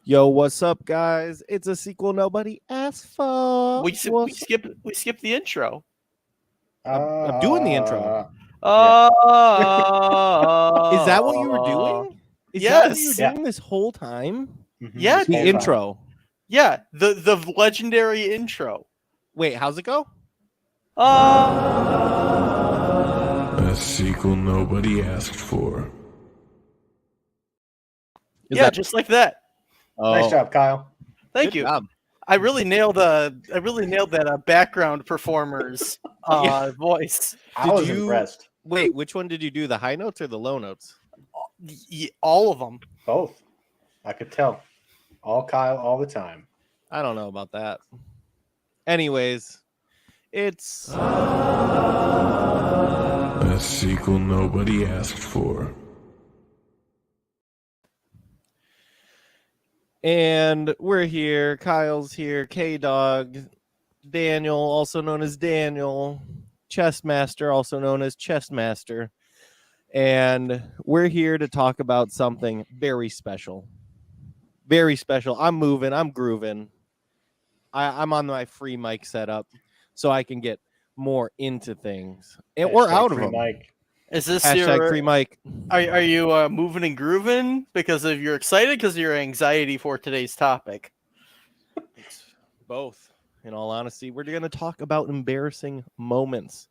Yo, what's up, guys? It's a sequel nobody asked for. We skipped the intro. I'm doing the intro. Uh, Is that what you were doing? Is that what you were Yes. doing this whole time? Yeah, The dude. intro. Yeah, the legendary intro. Wait, how's it go? A sequel nobody asked for. Yeah, just like that. Nice job, Kyle. Thank Good you. job. I really nailed that background performer's voice. I was you- impressed. Wait, which one did you do? The high notes or the low notes? All of them. Both. I could tell. All Kyle, all the time. I don't know about that. Anyways, it's A sequel nobody asked for. and we're here. Kyle's here. K-Dog, Daniel, also known as Daniel, Chessmaster, also known as Chessmaster. And we're here to talk about something very special. Very special. I'm moving. I'm grooving. I'm on my free mic setup so I can get more into things. And we're Hashtag out of free them. mic. Is this Hashtag your? free mic. Are you moving and grooving because of you're excited because of your anxiety for today's topic? It's both. In all honesty, we're going to talk about embarrassing moments.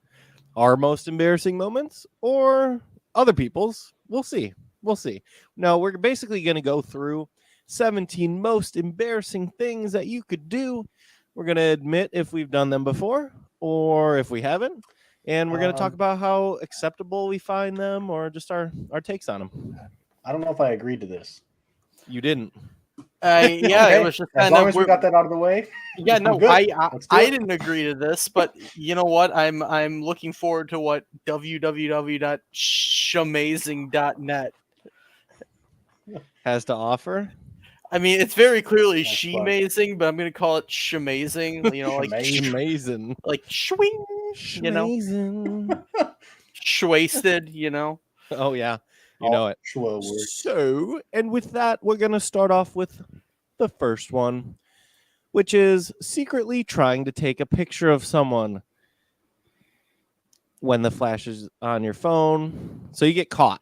Our most embarrassing moments or other people's? We'll see. We'll see. No, we're basically going to go through 17 most embarrassing things that you could do. We're going to admit if we've done them before or if we haven't. And we're going to talk about how acceptable we find them or just our takes on them. I don't know if I agreed to this. You didn't. Yeah, Okay. it was just As kind long of. as we got that out of the way. Yeah, no, good. I Let's do I it. didn't agree to this, but you know what? I'm looking forward to what www.shamazing.net. Has to offer. I mean, it's very clearly That's fun. she-mazing, but I'm gonna call it shamazing. You know, like Shamazing. Amazing. like swing, you know, Amazing. shwasted. You know. Oh, yeah. You know it. Actual word. So, and with that, we're going to start off with the first one, which is secretly trying to take a picture of someone when the flash is on your phone. So you get caught.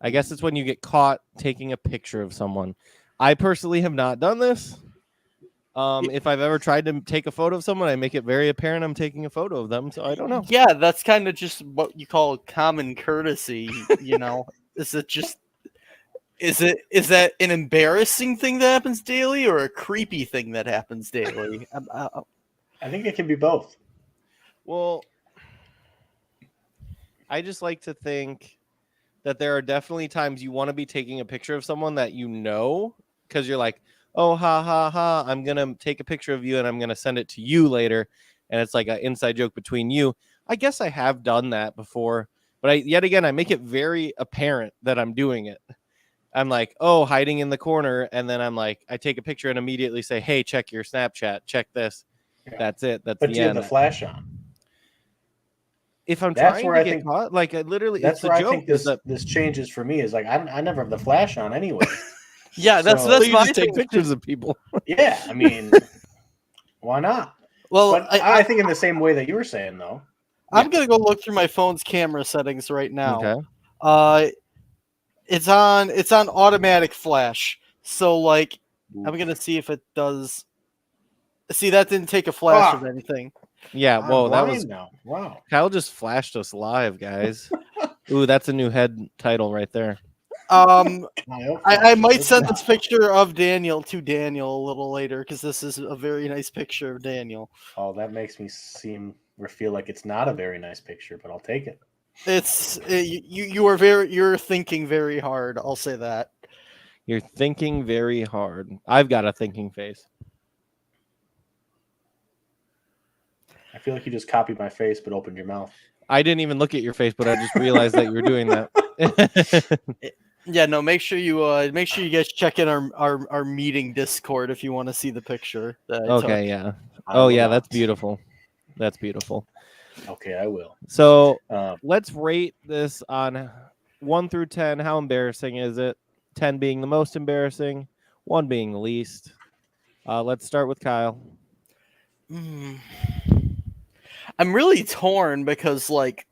I guess it's when you get caught taking a picture of someone. I personally have not done this. If I've ever tried to take a photo of someone, I make it very apparent I'm taking a photo of them. So I don't know. Yeah, that's kind of just what you call common courtesy. You know, is that an embarrassing thing that happens daily or a creepy thing that happens daily? I think it can be both. Well, I just like to think that there are definitely times you want to be taking a picture of someone that you know because you're like, oh, ha, ha, ha, I'm going to take a picture of you and I'm going to send it to you later. And it's like an inside joke between you. I guess I have done that before, but yet again, I make it very apparent that I'm doing it. I'm like, oh, hiding in the corner. And then I'm like, I take a picture and immediately say, hey, check your Snapchat, check this. Yeah. That's it. That's But the you have end. the flash on. If I'm That's trying where to I get think- caught, like I literally, That's it's a where I joke. think this changes for me. Is like I never have the flash on anyway. Yeah, that's So- So that's you my just take thing. pictures of people. Yeah, I mean, why not? Well, But I think in the same way that you were saying, though. I'm gonna go look through my phone's camera settings right now. Okay. It's on automatic flash. So like, I'm gonna see if it does. See, that didn't take a flash of anything. Yeah. I'm Whoa, that blind was now. Wow. Kyle just flashed us live, guys. Ooh, that's a new head title right there. I might send this picture of Daniel to Daniel a little later because this is a very nice picture of Daniel. Oh, that makes me seem or feel like it's not a very nice picture, but I'll take it. You're thinking very hard. I'll say that. You're thinking very hard. I've got a thinking face. I feel like you just copied my face, but opened your mouth. I didn't even look at your face, but I just realized that you were doing that. Yeah, no. Make sure you guys check in our meeting Discord if you want to see the picture. Okay, yeah. I Oh, will yeah, not. that's beautiful. That's beautiful. Okay, I will. So Um, let's rate this on 1 through 10. How embarrassing is it? 10 being the most embarrassing, 1 being the least. Let's start with Kyle. Hmm. I'm really torn because, like,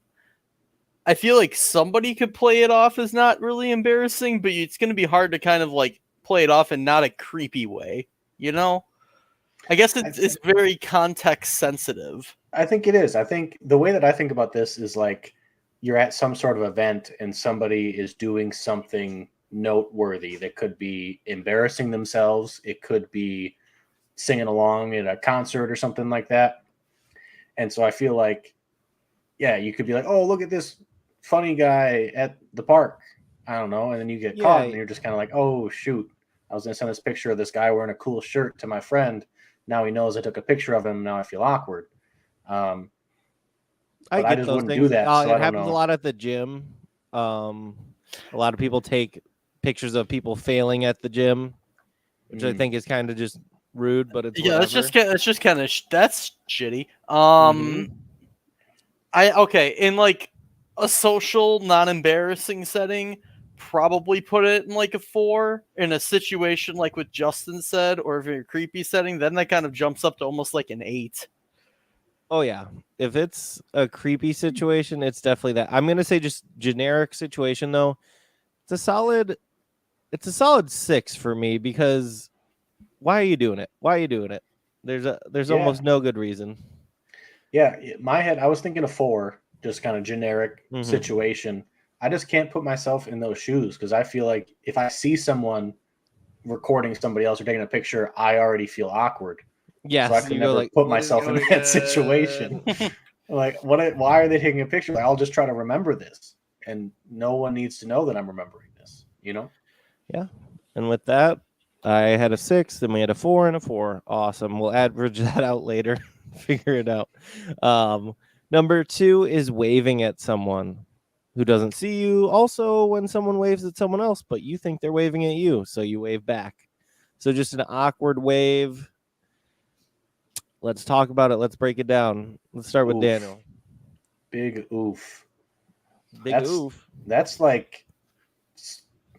I feel like somebody could play it off as not really embarrassing, but it's going to be hard to kind of like play it off in not a creepy way, you know? I guess it's very context sensitive. I think it is. I think the way that I think about this is like you're at some sort of event and somebody is doing something noteworthy that could be embarrassing themselves. It could be singing along at a concert or something like that. And so I feel like, yeah, you could be like, oh, look at this funny guy at the park. I don't know. And then you get caught and you're just kind of like, oh, shoot. I was going to send this picture of this guy wearing a cool shirt to my friend. Now he knows I took a picture of him. Now I feel awkward. I But I get just those wouldn't things. do that. So It I don't happens know. a lot at the gym. A lot of people take pictures of people failing at the gym, which I think is kind of just rude, but it's Yeah, whatever. it's just kind of that's shitty. Mhm. Okay, in like a social, non-embarrassing setting, probably put it in like a 4. In a situation like what Justin said, or if you're a creepy setting, then that kind of jumps up to almost like an 8. Oh yeah. If it's a creepy situation, it's definitely that. I'm gonna say just generic situation though. It's a solid 6 for me because why are you doing it? Why are you doing it? There's Yeah. almost no good reason. Yeah, my head, I was thinking of 4, just kind of generic Mhm. situation. I just can't put myself in those shoes because I feel like if I see someone recording somebody else or taking a picture, I already feel awkward. Yes, So I could you go never like, put what is myself in going that on? situation. Like, why are they taking a picture? Like, I'll just try to remember this, and no one needs to know that I'm remembering this. You know? Yeah. And with that, I had a 6, then we had a 4 and a 4. Awesome. We'll average that out later. Figure it out. Number 2 is waving at someone who doesn't see you. Also, when someone waves at someone else, but you think they're waving at you, so you wave back. So just an awkward wave. Let's talk about it. Let's break it down. Let's start with Oof. Daniel. Big oof. Big That's oof. That's like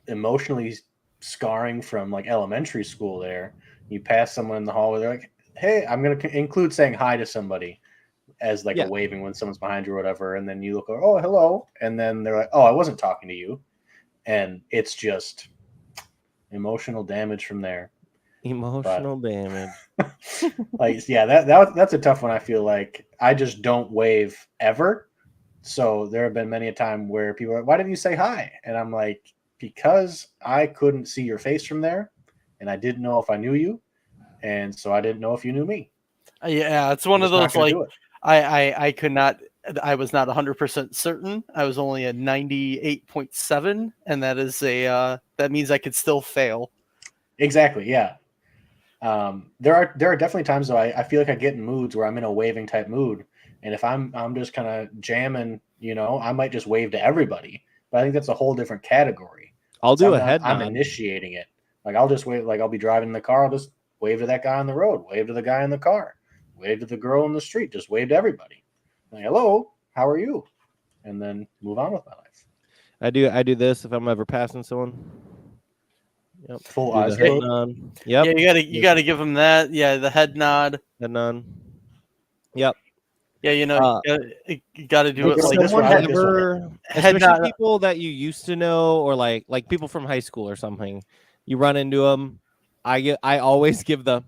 emotionally scarring from like elementary school. There, you pass someone in the hallway, they're like, "Hey," I'm going to include saying hi to somebody as like Yeah. a waving when someone's behind you or whatever, and then you look over, "Oh, hello," and then they're like, "Oh, I wasn't talking to you," and it's just emotional damage from there. Emotional damage. Like, yeah, that's a tough one. I feel like I just don't wave ever. So there have been many a time where people are like, "Why didn't you say hi?" And I'm like, because I couldn't see your face from there, and I didn't know if I knew you, and so I didn't know if you knew me. Yeah, it's one I'm of just not those gonna like do it. I could not. I was not 100% certain. I was only a 98.7, and that is a that means I could still fail. Exactly. Yeah. There are definitely times though I feel like I get in moods where I'm in a waving type mood, and if I'm just kind of jamming, I might just wave to everybody. But I think that's a whole different category. I'll do a I'm head I'm nod. initiating it. Like I'll just wave. Like I'll be driving in the car. I'll just wave to that guy on the road. Wave to the guy in the car. Wave to the girl in the street. Just wave to everybody. Like, hello, how are you? And then move on with my life. I do this if I'm ever passing someone. Yep. Full Do eyes the head closed. nod. Yep. Yeah, you gotta give him that. Yeah, the head nod. Head nod. Yep. Yeah, you gotta do Look, it like this one, I like this one. ever, head especially nod. people that you used to know, or like people from high school or something, you run into them. I always give them,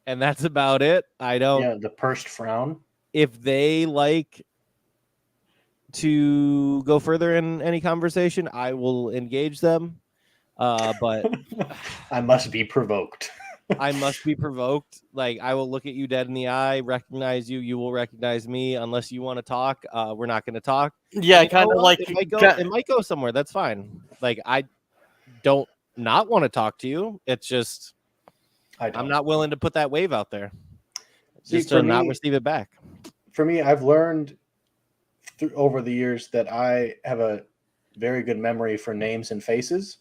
and that's about it. I don't. Yeah, the pursed frown. If they like to go further in any conversation, I will engage them. But I must be provoked. I must be provoked. Like, I will look at you dead in the eye, recognize you. You will recognize me. Unless you want to talk, we're not going to talk. Yeah, And you know kind of what? like it might go somewhere. That's fine. Like, I don't not want to talk to you. It's just I'm not willing to put that wave out there. Just to not receive it back. For me, I've learned over the years that I have a very good memory for names and faces.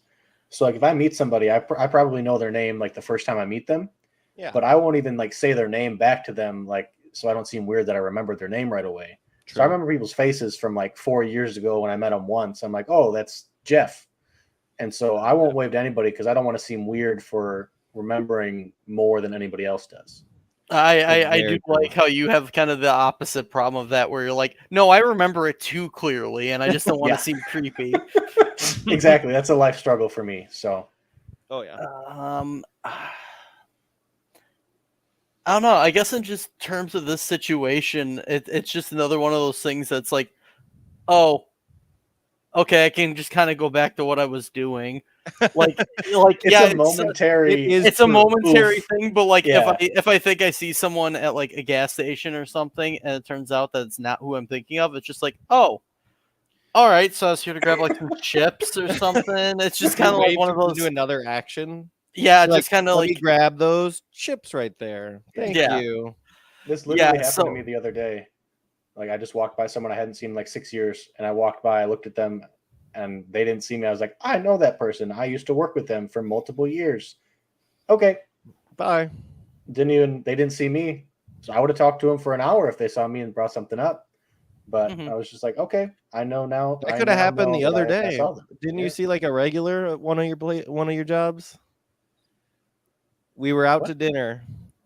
So like if I meet somebody, I probably know their name like the first time I meet them. Yeah. But I won't even like say their name back to them, like, so I don't seem weird that I remembered their name right away. So I remember people's faces from like 4 years ago when I met them once. I'm like, oh, that's Jeff. And so I won't wave to anybody because I don't want to seem weird for remembering more than anybody else does. I do Very true. like how you have kind of the opposite problem of that, where you're like, no, I remember it too clearly, and I just don't want Yeah. to seem creepy. Exactly. That's a life struggle for me. So Oh yeah. I don't know. I guess in just terms of this situation, it's just another one of those things that's like, oh, okay, I can just kind of go back to what I was doing. Like it's yeah, a momentary. it is it's a true. momentary Oof. thing, but like Yeah. if I think I see someone at like a gas station or something, and it turns out that it's not who I'm thinking of, it's just like, oh, all right, so I was here to grab like some chips or something. It's just kind of like Wave one of to those. do another action. Yeah, Like, just kind of let me like grab those chips right there. Thank Yeah. you. This literally Yeah, happened so- to me the other day. Like I just walked by someone I hadn't seen in like 6 years, and I walked by, I looked at them, and they didn't see me. I was like, I know that person. I used to work with them for multiple years. Okay. Bye. They didn't see me. So I would have talked to them for an hour if they saw me and brought something up. But Mhm. I was just like, okay, I know now. That I could have now happened know the that other I day. saw them. Didn't Yeah. you see like a regular at one of your jobs? We were out What? to dinner,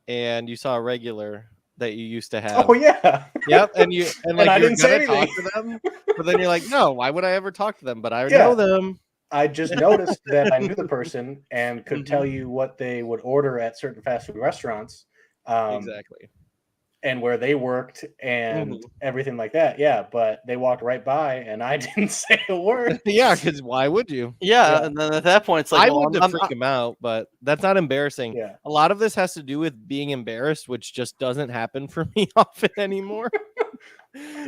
and you saw a regular that you used to have. Oh yeah. Yep, and you and like I you're didn't say gonna talk anything. to them, but then you're like, no, why would I ever talk to them? But I Yeah. know them. I just noticed that I knew the person and could Mhm. tell you what they would order at certain fast food restaurants. Exactly. And where they worked and Mhm. everything like that. Yeah, but they walked right by and I didn't say a word. Yeah, because why would you? yeah, Yeah. and then at that point, it's like, I well, would I'm- freak him out, but that's not embarrassing. Yeah. A lot of this has to do with being embarrassed, which just doesn't happen for me often anymore.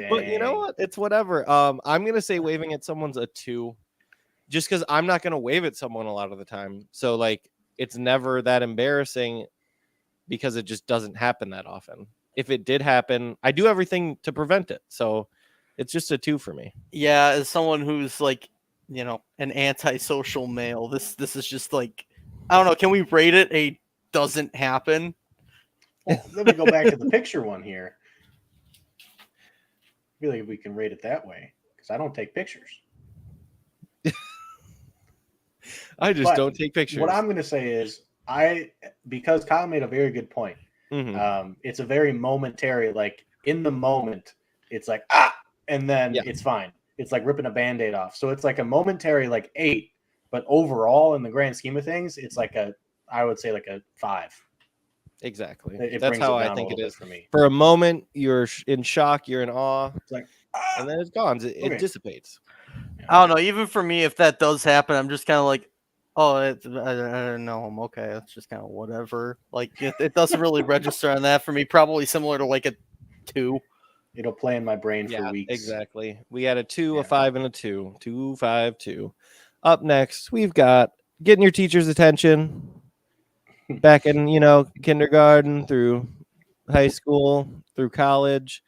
But you know Dang. what? It's whatever. I'm gonna say waving at someone's a 2, just because I'm not gonna wave at someone a lot of the time. So like, it's never that embarrassing because it just doesn't happen that often. If it did happen, I do everything to prevent it. So it's just a 2 for me. yeah, as someone who's like, you know, an antisocial male, this is just like, I don't know. Can we rate it a doesn't happen? Well, let me go back to the picture one here. I feel like we can rate it that way because I don't take pictures. I just But don't take pictures. What I'm going to say is, because Kyle made a very good point. Mhm. It's a very momentary, like in the moment, it's like and then Yeah. it's fine. It's like ripping a band-aid off. So it's like a momentary, like 8, but overall, in the grand scheme of things, it's like I would say like a 5. Exactly. It That's brings how it I down a think it little bit is. for me. For a moment, you're in shock, you're in awe, It's like and then it's gone. It Okay. dissipates. I don't know. Even for me, if that does happen, I'm just kind of like, oh, I don't know. I'm okay. It's just kind of whatever. Like it doesn't really register on that for me. Probably similar to like a 2. it'll play in my brain Yeah, for weeks. exactly. We had a 2, Yeah. a 5, and a 2. 2, 5, 2. Up next, we've got getting your teacher's attention. Back in, kindergarten through high school, through college.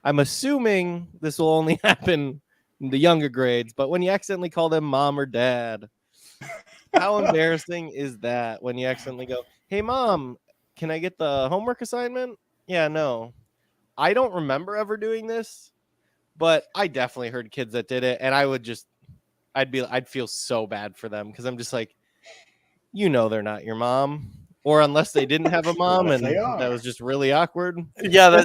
I'm assuming this will only happen in the younger grades, but when you accidentally call them mom or dad, how embarrassing is that when you accidentally go, hey, mom, can I get the homework assignment? Yeah, no. I don't remember ever doing this, but I definitely heard kids that did it, and I'd feel so bad for them because I'm just like, they're not your mom, or unless they didn't have a mom What if and they that are? was just really awkward. Yeah,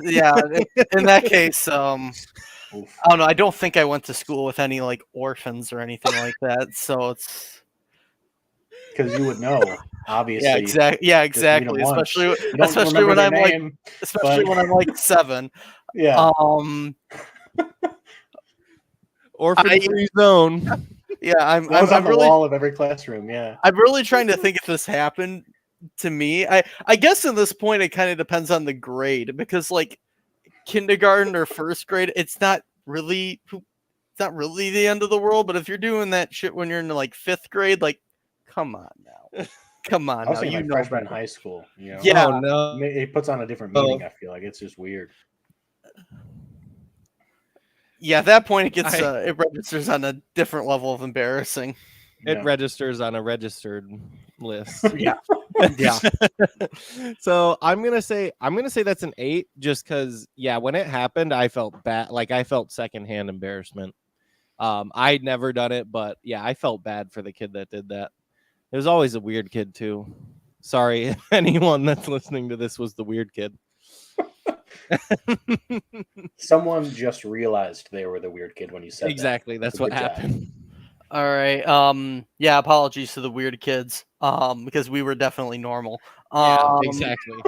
in that case, Oof. I don't know. I don't think I went to school with any like orphans or anything like that. So it's Because you would know, obviously. yeah, exactly. once. Especially You don't especially remember when their I'm like name, especially but- when I'm like 7. Yeah. Orphan-free zone. Yeah, I'm That was on the really wall of every classroom. Yeah. I'm really trying to think if this happened to me. I guess at this point it kind of depends on the grade, because like kindergarten or first grade, it's not really the end of the world. But if you're doing that shit when you're in like 5th grade, like, come on now, come on I was now, thinking you like know freshman in better. high school. You know? Yeah. Oh, no. It puts on a different Oh. meaning. I feel like it's just weird. Yeah, at that point it gets I- it registers on a different level of embarrassing. It Yeah. registers on a registered list. Yeah. Yeah. So I'm gonna say that's an 8, just because when it happened, I felt bad. Like I felt secondhand embarrassment. I'd never done it, but I felt bad for the kid that did that. It was always a weird kid too. Sorry, if anyone that's listening to this was the weird kid. Someone just realized they were the weird kid when you said Exactly. that. That's what Good job. happened. All right. Yeah. Apologies to the weird kids. Because we were definitely normal. Exactly.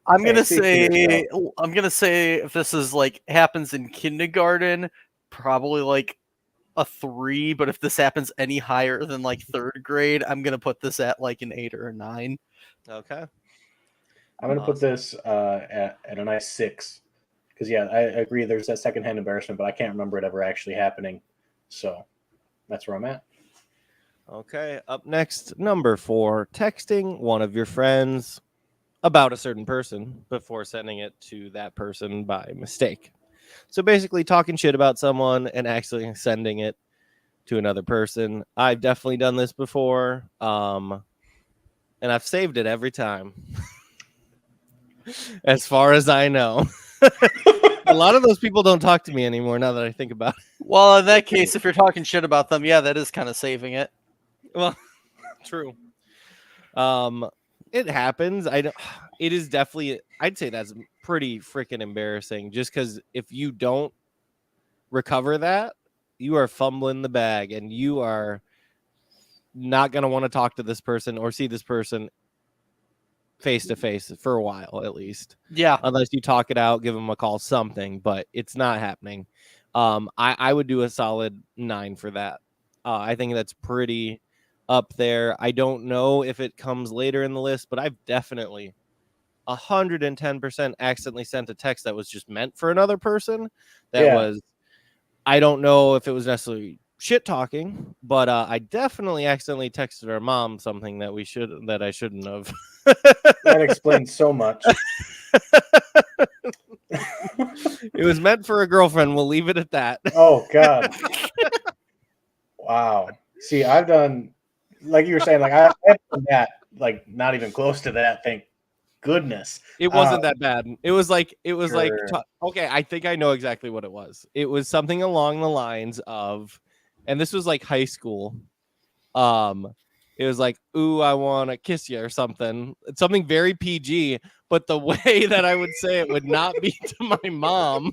I'm Hey, gonna speak for say yourself. I'm gonna say if this is like happens in kindergarten, probably like a 3. But if this happens any higher than like 3rd grade, I'm gonna put this at like an 8 or a 9. Okay. I'm going to put Awesome. this at a nice 6. Because, I agree there's that secondhand embarrassment, but I can't remember it ever actually happening. So that's where I'm at. Okay. Up next, number 4, texting one of your friends about a certain person before sending it to that person by mistake. So basically talking shit about someone and actually sending it to another person. I've definitely done this before. And I've saved it every time. As far as I know. A lot of those people don't talk to me anymore now that I think about it. Well, in that case, if you're talking shit about them, that is kind of saving it. Well, true. It happens. It is definitely, I'd say that's pretty freaking embarrassing, just because if you don't recover that, you are fumbling the bag and you are not going to want to talk to this person or see this person face to face for a while, at least. Yeah. Unless you talk it out, give them a call, something, but it's not happening. I would do a solid 9 for that. I think that's pretty up there. I don't know if it comes later in the list, but I've definitely 110% accidentally sent a text that was just meant for another person. I don't know if it was necessarily shit talking, but I definitely accidentally texted our mom something that I shouldn't have. That explains so much. It was meant for a girlfriend. We'll leave it at that. Oh, God. Wow. See, I've done, like you were saying, like I've done that, like not even close to that. Thank goodness. It wasn't that bad. It was like Sure. okay, I think I know exactly what it was. It was something along the lines of, and this was like high school. It was like, "Ooh, I want to kiss you" or something. It's something very PG, but the way that I would say it would not be to my mom.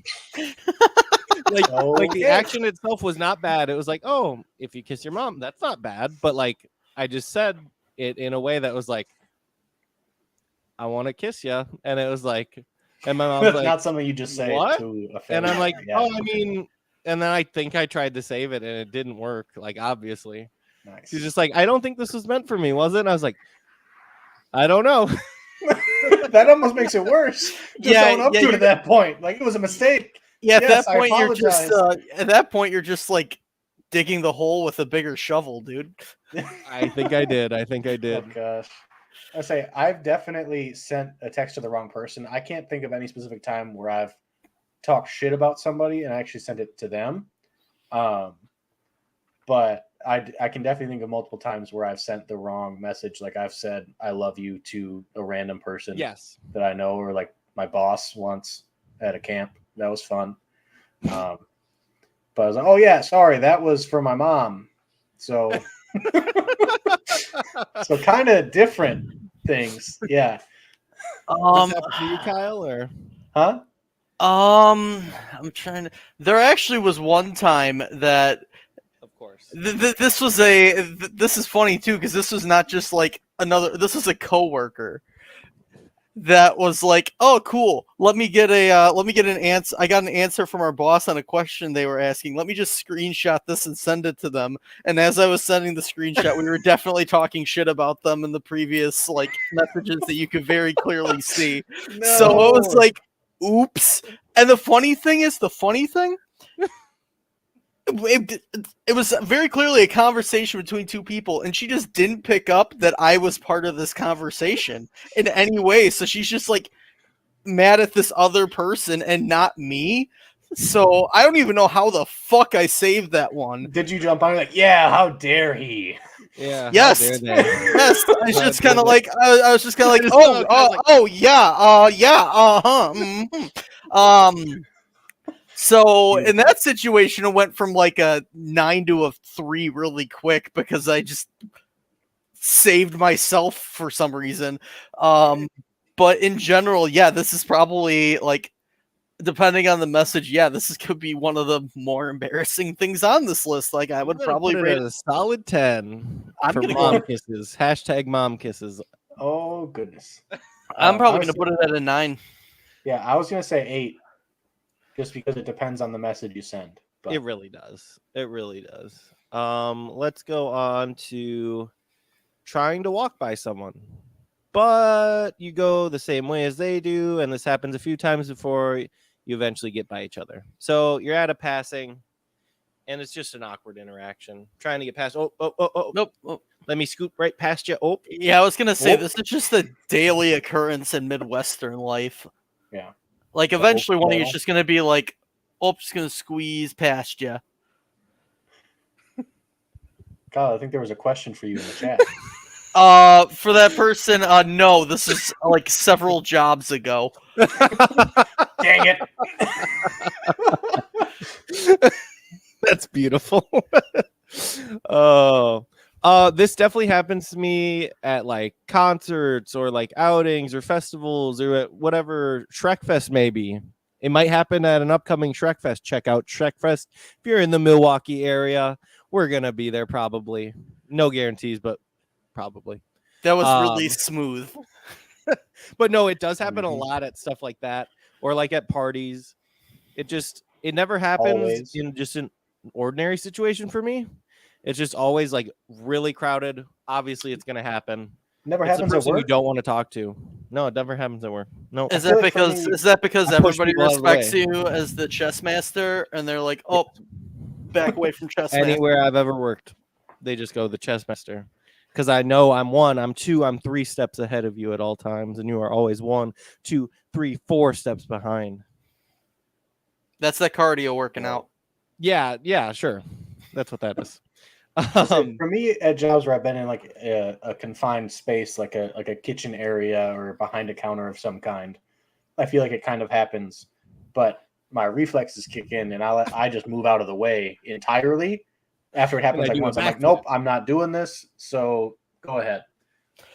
Like the Okay. action itself was not bad. It was like, "Oh, if you kiss your mom, that's not bad." But like I just said it in a way that was like, "I want to kiss you," and it was like, and my mom's That's like, not something you just say "What?" to a And family. I'm like, Yeah. "Oh, I mean," and then I think I tried to save it and it didn't work. Like obviously, Nice. she's just like, "I don't think this was meant for me, was it?" And I was like, "I don't know." That almost makes it worse. Just own up to it at that point. Like it was a mistake. Yeah, at Yes, that I point you're just like digging the hole with a bigger shovel, dude. I think I did. I think I Oh did. gosh. I say I've definitely sent a text to the wrong person. I can't think of any specific time where I've talked shit about somebody and I actually sent it to them. But I can definitely think of multiple times where I've sent the wrong message. Like I've said I love you to a random person Yes. that I know, or like my boss once at a camp. That was fun. But I was like, oh yeah, sorry, that was for my mom. So so kind of different things. Yeah. This happened to you, Kyle, or Huh? I'm trying to. There actually was one time that of course. this was this is funny too, because this was not just like this was a coworker that was like, oh cool, let me get an answer. I got an answer from our boss on a question they were asking. Let me just screenshot this and send it to them. And as I was sending the screenshot, we were definitely talking shit about them in the previous like messages that you could very clearly see. So it was like, oops. And the funny thing, it was very clearly a conversation between two people, and she just didn't pick up that I was part of this conversation in any way. So she's just like mad at this other person and not me. So I don't even know how the fuck I saved that one. Did you jump on like, yeah, how dare he? Yeah. how Yes. dare they. Yes, I was How just dare kind of they. like, I was just kind of like, just oh, I was like- oh, yeah, mhm. So in that situation, it went from like a 9 to a 3 really quick because I just saved myself for some reason. But in general, yeah, this is probably like, depending on the message, yeah, could be one of the more embarrassing things on this list. Like, I I'm would gonna probably put it rate at a solid 10 I'm for gonna mom go- kisses. Hashtag mom kisses. Oh goodness. I'm probably I was- gonna put it at a 9. Yeah, I was gonna say 8, just because it depends on the message you send. But It really does. It really does. Let's go on to trying to walk by someone, but you go the same way as they do, and this happens a few times before you eventually get by each other. So you're at a passing, and it's just an awkward interaction. Trying to get past. Oh. Nope. Oh. Let me scoot right past you. Oh, Yeah, I was gonna say Oh. this is just a daily occurrence in Midwestern life. yeah. Like, The eventually, one of old you's just gonna be like, "Oh, just gonna squeeze past you." Kyle, I think there was a question for you in the chat. For that person, no, this is like several jobs ago. Dang it. that's beautiful. Oh, this definitely happens to me at like concerts or like outings or festivals or at whatever Shrek Fest maybe. It might happen at an upcoming Shrek Fest. Check out Shrek Fest if you're in the Milwaukee area. We're gonna be there probably. No guarantees, but probably. That was really Um, smooth. But no, it does happen a Mhm. lot at stuff like that or like at parties. It never happens Always. in just an ordinary situation for me. It's just always like really crowded. Obviously, it's gonna happen. Never It's the happens at person you work. don't want to talk to. No, it never happens at work. No, Is feel that like for because me- is I push everybody people out of the respects way. you as the chess master, and they're like, "Oh, back away from chess master." anywhere I've ever worked, they just go the chess master. Because I know I'm 1, I'm 2, I'm 3 steps ahead of you at all times, and you are always 1, 2, 3, 4 steps behind. That's that cardio working out. Yeah, sure. That's what that is. So for me, at jobs where I've been in like a confined space, like a kitchen area or behind a counter of some kind, I feel like it kind of happens, but my reflexes kick in and I just move out of the way entirely. After it happens I like do a once, I'm like, backflip. nope, I'm not doing this. So go ahead.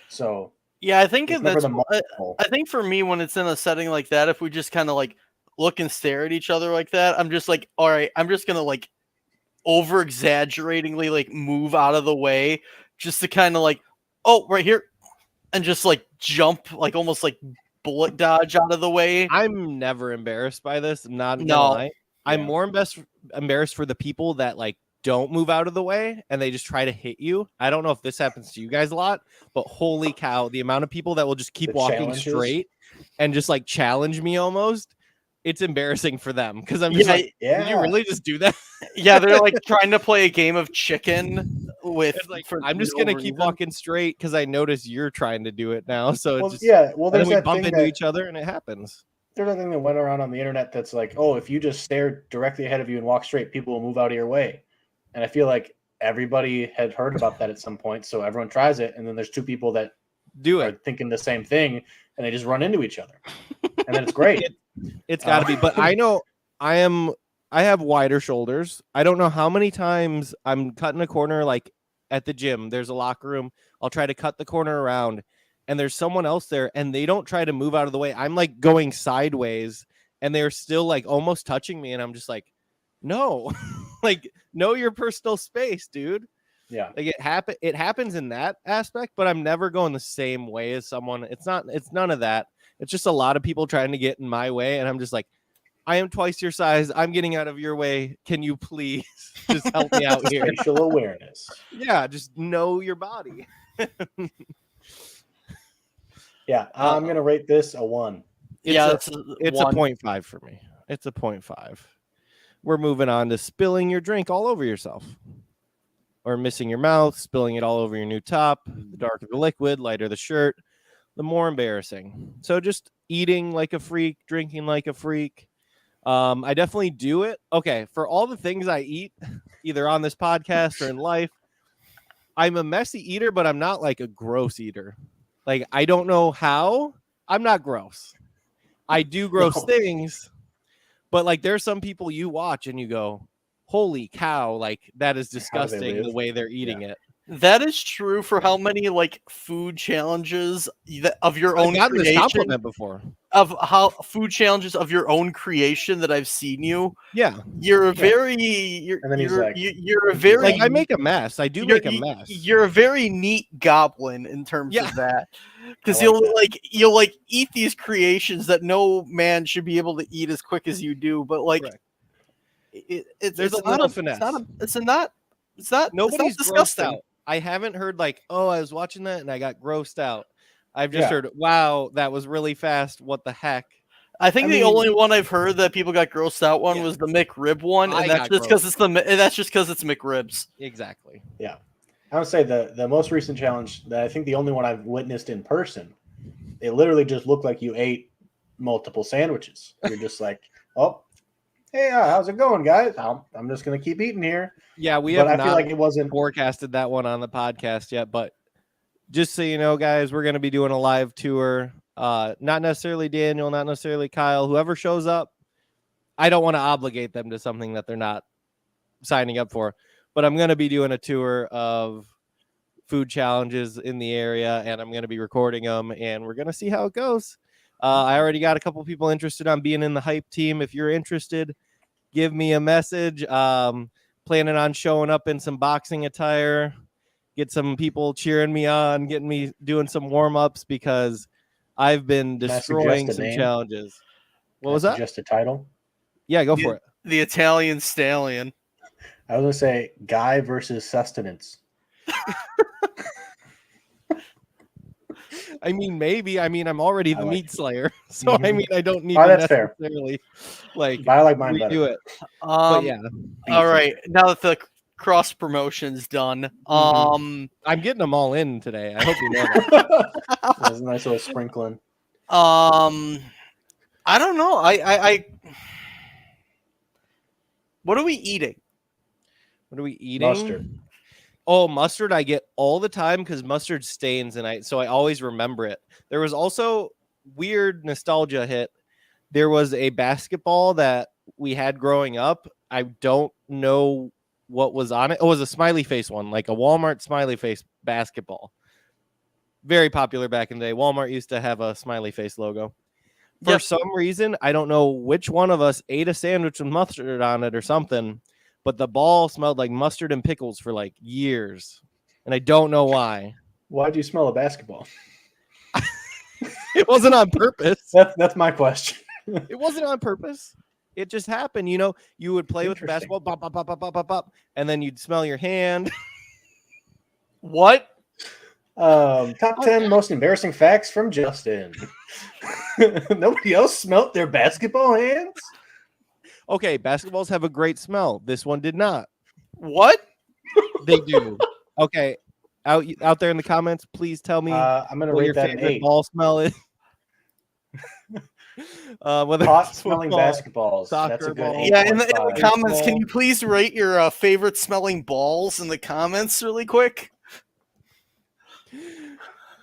So Yeah, I think it's never that's. the multiple. I think for me, when it's in a setting like that, if we just kind of like look and stare at each other like that, I'm just like, all right, I'm just gonna like over exaggeratingly like move out of the way just to kind of like, oh, right here, and just like jump, like almost like bullet dodge out of the way. I'm never embarrassed by this. I'm not gonna No. lie. I'm Yeah. more embarrassed for the people that like don't move out of the way and they just try to hit you. I don't know if this happens to you guys a lot, but holy cow, the amount of people that will just keep The walking challenges? straight and just like challenge me almost. It's embarrassing for them because I'm just Yeah, like, did you Yeah. really just do that? yeah, they're like trying to play a game of chicken with. It's like, for I'm just no gonna keep reason. walking straight because I notice you're trying to do it now. So Well, it's just yeah. Well, and there's then we that bump thing into that each other and it happens. there's a thing that went around on the internet that's like, oh, if you just stare directly ahead of you and walk straight, people will move out of your way. And I feel like everybody had heard about that at some point, so everyone tries it, and then there's 2 people that Do are it. thinking the same thing, and they just run into each other, and then it's great. It's got to be. But I know I have wider shoulders. I don't know how many times I'm cutting a corner like at the gym. There's a locker room. I'll try to cut the corner around and there's someone else there and they don't try to move out of the way. I'm like going sideways and they're still like almost touching me and I'm just like, "No." Like, know your personal space, dude. Yeah, Like it happens in that aspect, but I'm never going the same way as someone. It's none of that. It's just a lot of people trying to get in my way and I'm just like, I am twice your size. I'm getting out of your way. Can you please just help me out here? spatial awareness. Yeah, just know your body. Yeah, I'm gonna rate this a 1. Yeah, It's a 0.5 for me. It's a 0.5. We're moving on to spilling your drink all over yourself. Or missing your mouth, spilling it all over your new top. The darker the liquid, lighter the shirt, the more embarrassing. So just eating like a freak, drinking like a freak. I definitely do it. Okay, for all the things I eat, either on this podcast or in life, I'm a messy eater, but I'm not like a gross eater. Like, I don't know how. I'm not gross. I do gross No. things, but like there's some people you watch and you go, holy cow, like that is How do they disgusting the live? way they're eating it. That is true for how many like food challenges of your I've own gotten this creation, compliment before. of how food challenges of your own creation that I've seen you. Yeah. You're a very you're And then he's you're, like- you're a very Like I make a mess. I do you're, make a y- mess. You're a very neat goblin in terms Yeah. of that, because I like you'll like eat these creations that no man should be able to eat as quick as you do. But like, Correct. there's a little finesse. It's not Nobody's grossed disgusting. out. I haven't heard like, oh, I was watching that and I got grossed out. I've just Yeah. heard, wow, that was really fast. What the heck? I think I the mean- only one I've heard that people got grossed out one Yeah. was the McRib one, I and that's got just because it's McRibs. Exactly. I would say the most recent challenge that I think the only one I've witnessed in person, it literally just looked like you ate multiple sandwiches. You're just like, oh, hey, how's it going, guys? I'm just gonna keep eating here. Yeah, we But have I feel not like it wasn't. forecasted that one on the podcast yet, but just so you know, guys, we're going to be doing a live tour. Not necessarily Daniel, not necessarily Kyle, whoever shows up. I don't want to obligate them to something that they're not signing up for, but I'm going to be doing a tour of food challenges in the area, and I'm going to be recording them, and we're going to see how it goes. I already got a couple people interested on being in the hype team. If you're interested, give me a message. Planning on showing up in some boxing attire, get some people cheering me on, getting me doing some warm-ups because I've been Can I destroying suggest a some name? challenges. What was that? Just a title. Yeah, go for it. The Italian stallion. I was gonna say Guy versus Sustenance. I mean, maybe. I mean, I'm already the I like meat slayer, so I Mhm. mean, I don't need Oh, to that's fair. necessarily like But I like mine better. redo it. But yeah, All right. Now that the cross promotion's done, I'm getting them all in today. I hope you know that. There's a nice little sprinkling. I don't know. I what are we eating? What are we eating? Mustard. Oh, mustard I get all the time because mustard stains and so I always remember it. There was also weird nostalgia hit. There was a basketball that we had growing up. I don't know what was on it. It was a smiley face one, like a Walmart smiley face basketball. Very popular back in the day. Walmart used to have a smiley face logo. For Yep. some reason, I don't know which one of us ate a sandwich with mustard on it or something, but the ball smelled like mustard and pickles for like years. And I don't know why. Why'd you smell a basketball? It wasn't on purpose. That's my question. It wasn't on purpose. It just happened. You know, you would play with the Interesting. basketball, bop, bop, bop, bop, bop, bop, bop, and then you'd smell your hand. What? Top 10 most embarrassing facts from Justin. Nobody else smelt their basketball hands? Okay, basketballs have a great smell. This one did not. What? They do. Okay, out there in the comments, please tell me I'm going to what rate your that an favorite 8. ball smell is. Whether Hot it's smelling football, basketballs. That's a soccer good ball. 8. Yeah, in the Baseball. comments, can you please rate your favorite smelling balls in the comments really quick?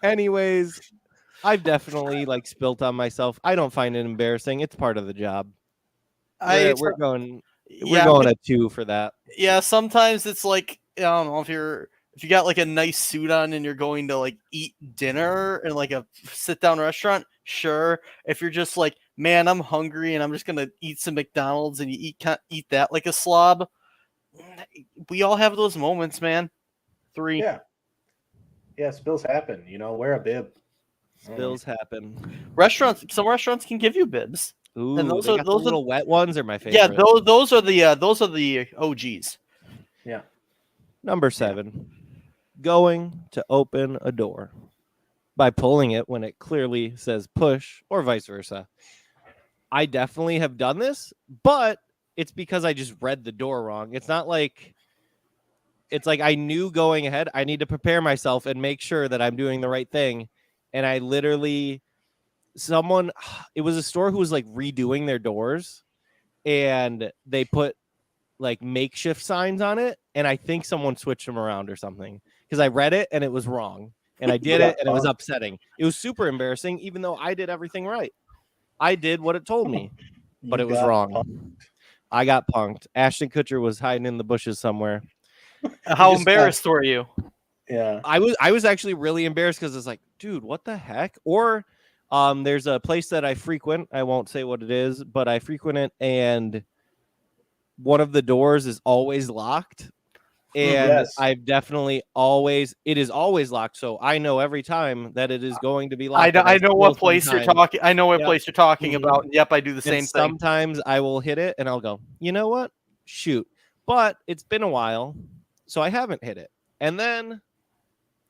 Anyways, I've definitely like spilt on myself. I don't find it embarrassing. It's part of the job. We're going yeah, going a 2 for that. yeah. Sometimes it's like I don't know if you got like a nice suit on and you're going to like eat dinner in like a sit down restaurant. Sure, if you're just like, man, I'm hungry and I'm just gonna eat some McDonald's and you eat that like a slob. We all have those moments, man. 3. Yeah. Yeah, spills happen. You know, wear a bib. Spills happen. Some restaurants can give you bibs. Ooh, And those they are- got those the are- little wet ones are my favorite. Yeah, those are the OGs. Yeah. Number 7, going to open a door by pulling it when it clearly says push or vice versa. I definitely have done this, but it's because I just read the door wrong. It's not like it's like I knew going ahead, I need to prepare myself and make sure that I'm doing the right thing. And I literally, it was a store who was like redoing their doors and they put like makeshift signs on it. And I think someone switched them around or something because I read it and it was wrong, and I did it and it was upsetting. It was super embarrassing, even though I did everything right. I did what it told me, but it was wrong. I got punked. Ashton Kutcher was hiding in the bushes somewhere. How just embarrassed were you? Yeah. I was actually really embarrassed because it's like, dude, what the heck? Or there's a place that I frequent. I won't say what it is, but I frequent it, and one of the doors is always locked. And Yes. I've definitely it is always locked. So I know every time that it is going to be locked. I know what place you're talking. I know what Yep. place you're talking Mhm. about. Yep, I do the And same thing. sometimes I will hit it and I'll go, you know what? Shoot. But it's been a while, so I haven't hit it. And then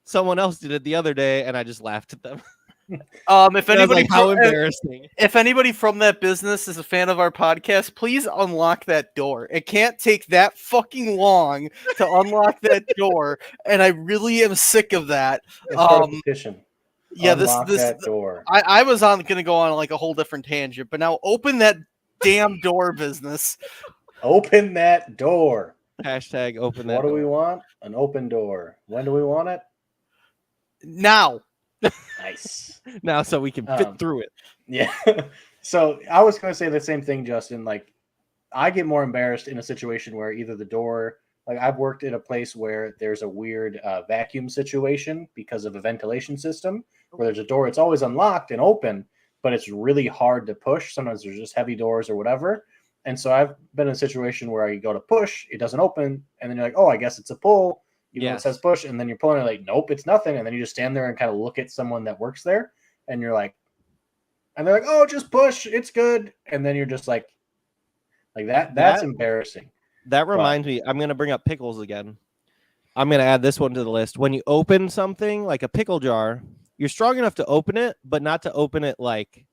someone else did it the other day, and I just laughed at them. If I was anybody, like, how embarrassing. if anybody from that business is a fan of our podcast, please unlock that door. It can't take that fucking long to unlock that door, and I really am sick of that. It's a petition. Yeah, Unlock this that door. I was gonna go on like a whole different tangent, but now open that damn door, business. Open that door. Hashtag open that What do door. we want? An open door. When do we want it? Now. Nice. Now so we can fit through it. Yeah. So I was going to say the same thing, Justin. Like, I get more embarrassed in a situation where either the door, like I've worked in a place where there's a weird vacuum situation because of a ventilation system where there's a door. It's always unlocked and open, but it's really hard to push. Sometimes there's just heavy doors or whatever. And so I've been in a situation where you go to push, it doesn't open, and then you're like, oh, I guess it's a pull. Even though it says push, and then you're pulling it like, nope, it's nothing. And then you just stand there and kind of look at someone that works there, and you're like, and they're like, oh, just push, it's good. And then you're just like that's embarrassing. That reminds me, I'm gonna bring up pickles again. I'm gonna add this one to the list. When you open something like a pickle jar, you're strong enough to open it, but not to open it like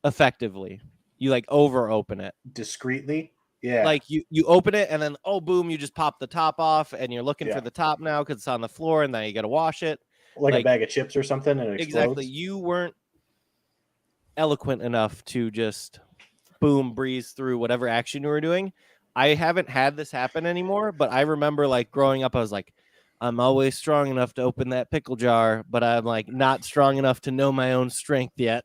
effectively. You like over open it Discreetly. Yeah. Like you open it and then, oh, boom, you just pop the top off and you're looking for the top now because it's on the floor and then you got to wash it. Like a bag of chips or something and it explodes. Exactly. You weren't eloquent enough to just boom, breeze through whatever action you were doing. I haven't had this happen anymore, but I remember like growing up, I was like, I'm always strong enough to open that pickle jar, but I'm like not strong enough to know my own strength yet.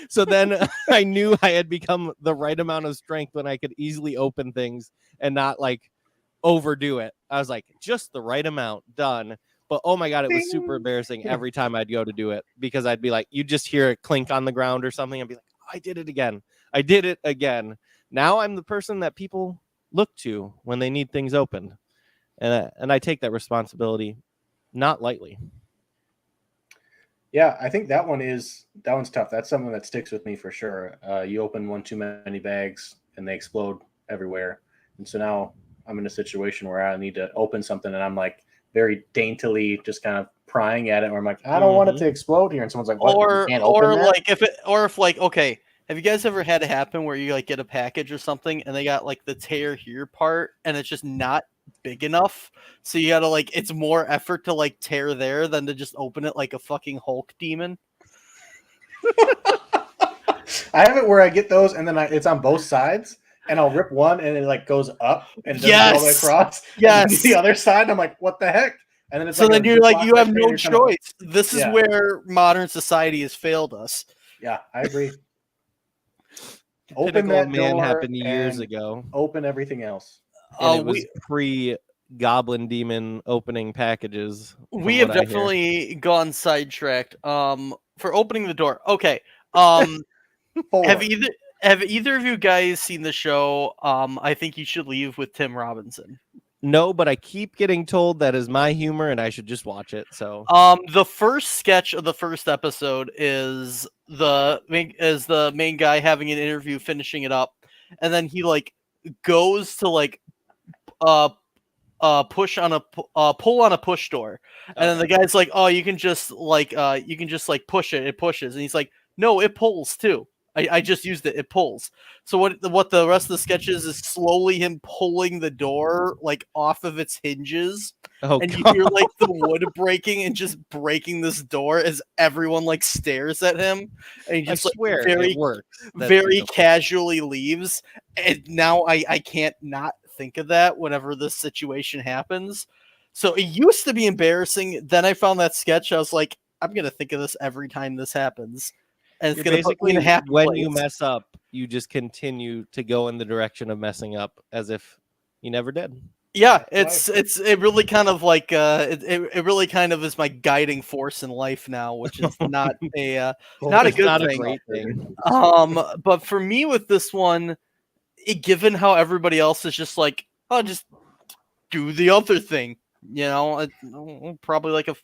So then I knew I had become the right amount of strength when I could easily open things and not like overdo it. I was like, just the right amount, done. But oh my God, it was super embarrassing every time I'd go to do it because I'd be like, you just hear it clink on the ground or something. I'd be like, I did it again. I did it again. Now I'm the person that people look to when they need things opened. And I take that responsibility not lightly. Yeah, I think that one's tough. That's something that sticks with me for sure. You open one too many bags and they explode everywhere. And so now I'm in a situation where I need to open something and I'm like very daintily just kind of prying at it where I'm like, I don't want it to explode here. And someone's like, what? You can't open that? Okay, have you guys ever had it happen where you like get a package or something and they got like the tear here part and it's just not big enough, so you gotta like it's more effort to like tear there than to just open it like a fucking Hulk demon? I have it where I get those and then it's on both sides and I'll rip one and it like goes up and doesn't go all the way across. Yes. And the other side, I'm like, what the heck? And then it's so like then you're like, you have no choice. This is where modern society has failed us. Yeah, I agree. Open that man happened years ago. Open everything else. And it was pre-Goblin Demon opening packages. We have definitely gone sidetracked. For opening the door. Okay. Have either of you guys seen the show? I Think You Should Leave with Tim Robinson. No, but I keep getting told that is my humor and I should just watch it. So the first sketch of the first episode is the main guy having an interview, finishing it up, and then he like goes to like push on a pull on a push door, and then the guy's like, oh, you can just like push it pushes, and he's like, no, it pulls too. I just used it pulls. So what the rest of the sketch is slowly him pulling the door like off of its hinges, and you hear like the wood breaking and just breaking this door as everyone like stares at him, and he just very casually leaves. And now I can't not think of that whenever this situation happens. So it used to be embarrassing. Then I found that sketch. I was like, I'm gonna think of this every time this happens, and it's You're gonna put me in basically a happy when you place. mess up, you just continue to go in the direction of messing up as if you never did. Yeah, That's it really kind of like it really kind of is my guiding force in life now, which is not a not a It's good not a thing. great thing. But for me with this one, given how everybody else is just like, oh, just do the other thing, probably like a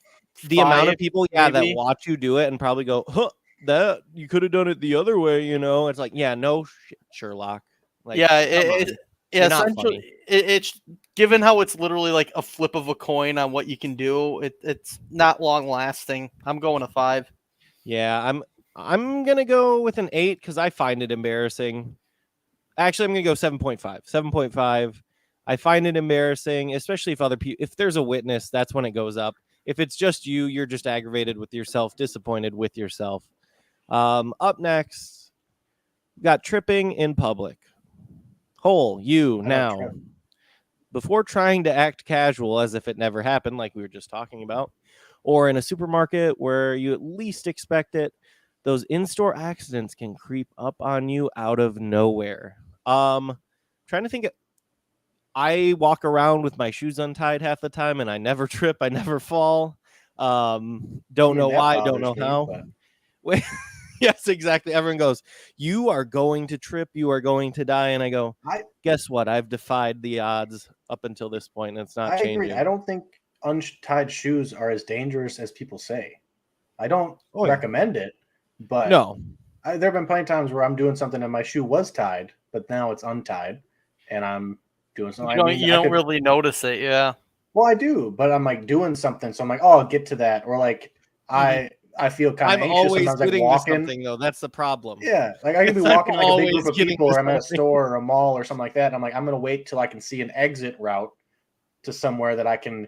The amount of 5, people, that maybe. watch you do it and probably go, huh, that you could have done it the other way, It's like, yeah, no shit, Sherlock. Like, Yeah, come on. yeah, You're not essentially, funny. it's given how it's literally like a flip of a coin on what you can do. It's not long lasting. I'm going a 5. Yeah, I'm gonna go with an 8 because I find it embarrassing. Actually, I'm gonna go 7.5. 7.5. I find it embarrassing, especially if there's a witness, that's when it goes up. If it's just you, you're just aggravated with yourself, disappointed with yourself. Up next, we got tripping in public. Hole, you I don't now. trip. Before trying to act casual as if it never happened, like we were just talking about, or in a supermarket where you at least expect it, those in-store accidents can creep up on you out of nowhere. Trying to think. I walk around with my shoes untied half the time, and I never trip. I never fall. Don't know that why. Don't bothers know me, how. but Wait, yes, exactly. Everyone goes, "You are going to trip. You are going to die." And I go, I- "Guess what? I've defied the odds up until this point, and it's not I changing." agree. I don't think untied shoes are as dangerous as people say. I don't Oh, yeah. recommend it, but No, there have been plenty of times where I'm doing something and my shoe was tied, but now it's untied, and I'm doing something. You don't really notice it, yeah. Well, I do, but I'm like doing something, so I'm like, oh, I'll get to that, or like Mhm. I feel kind of I'm anxious always sometimes, like getting to walking. something though. That's the problem. Yeah, like I can be I'm walking like a big always group of getting people, to or I'm at a something. store or a mall or something like that. And I'm like, I'm gonna wait till I can see an exit route to somewhere that I can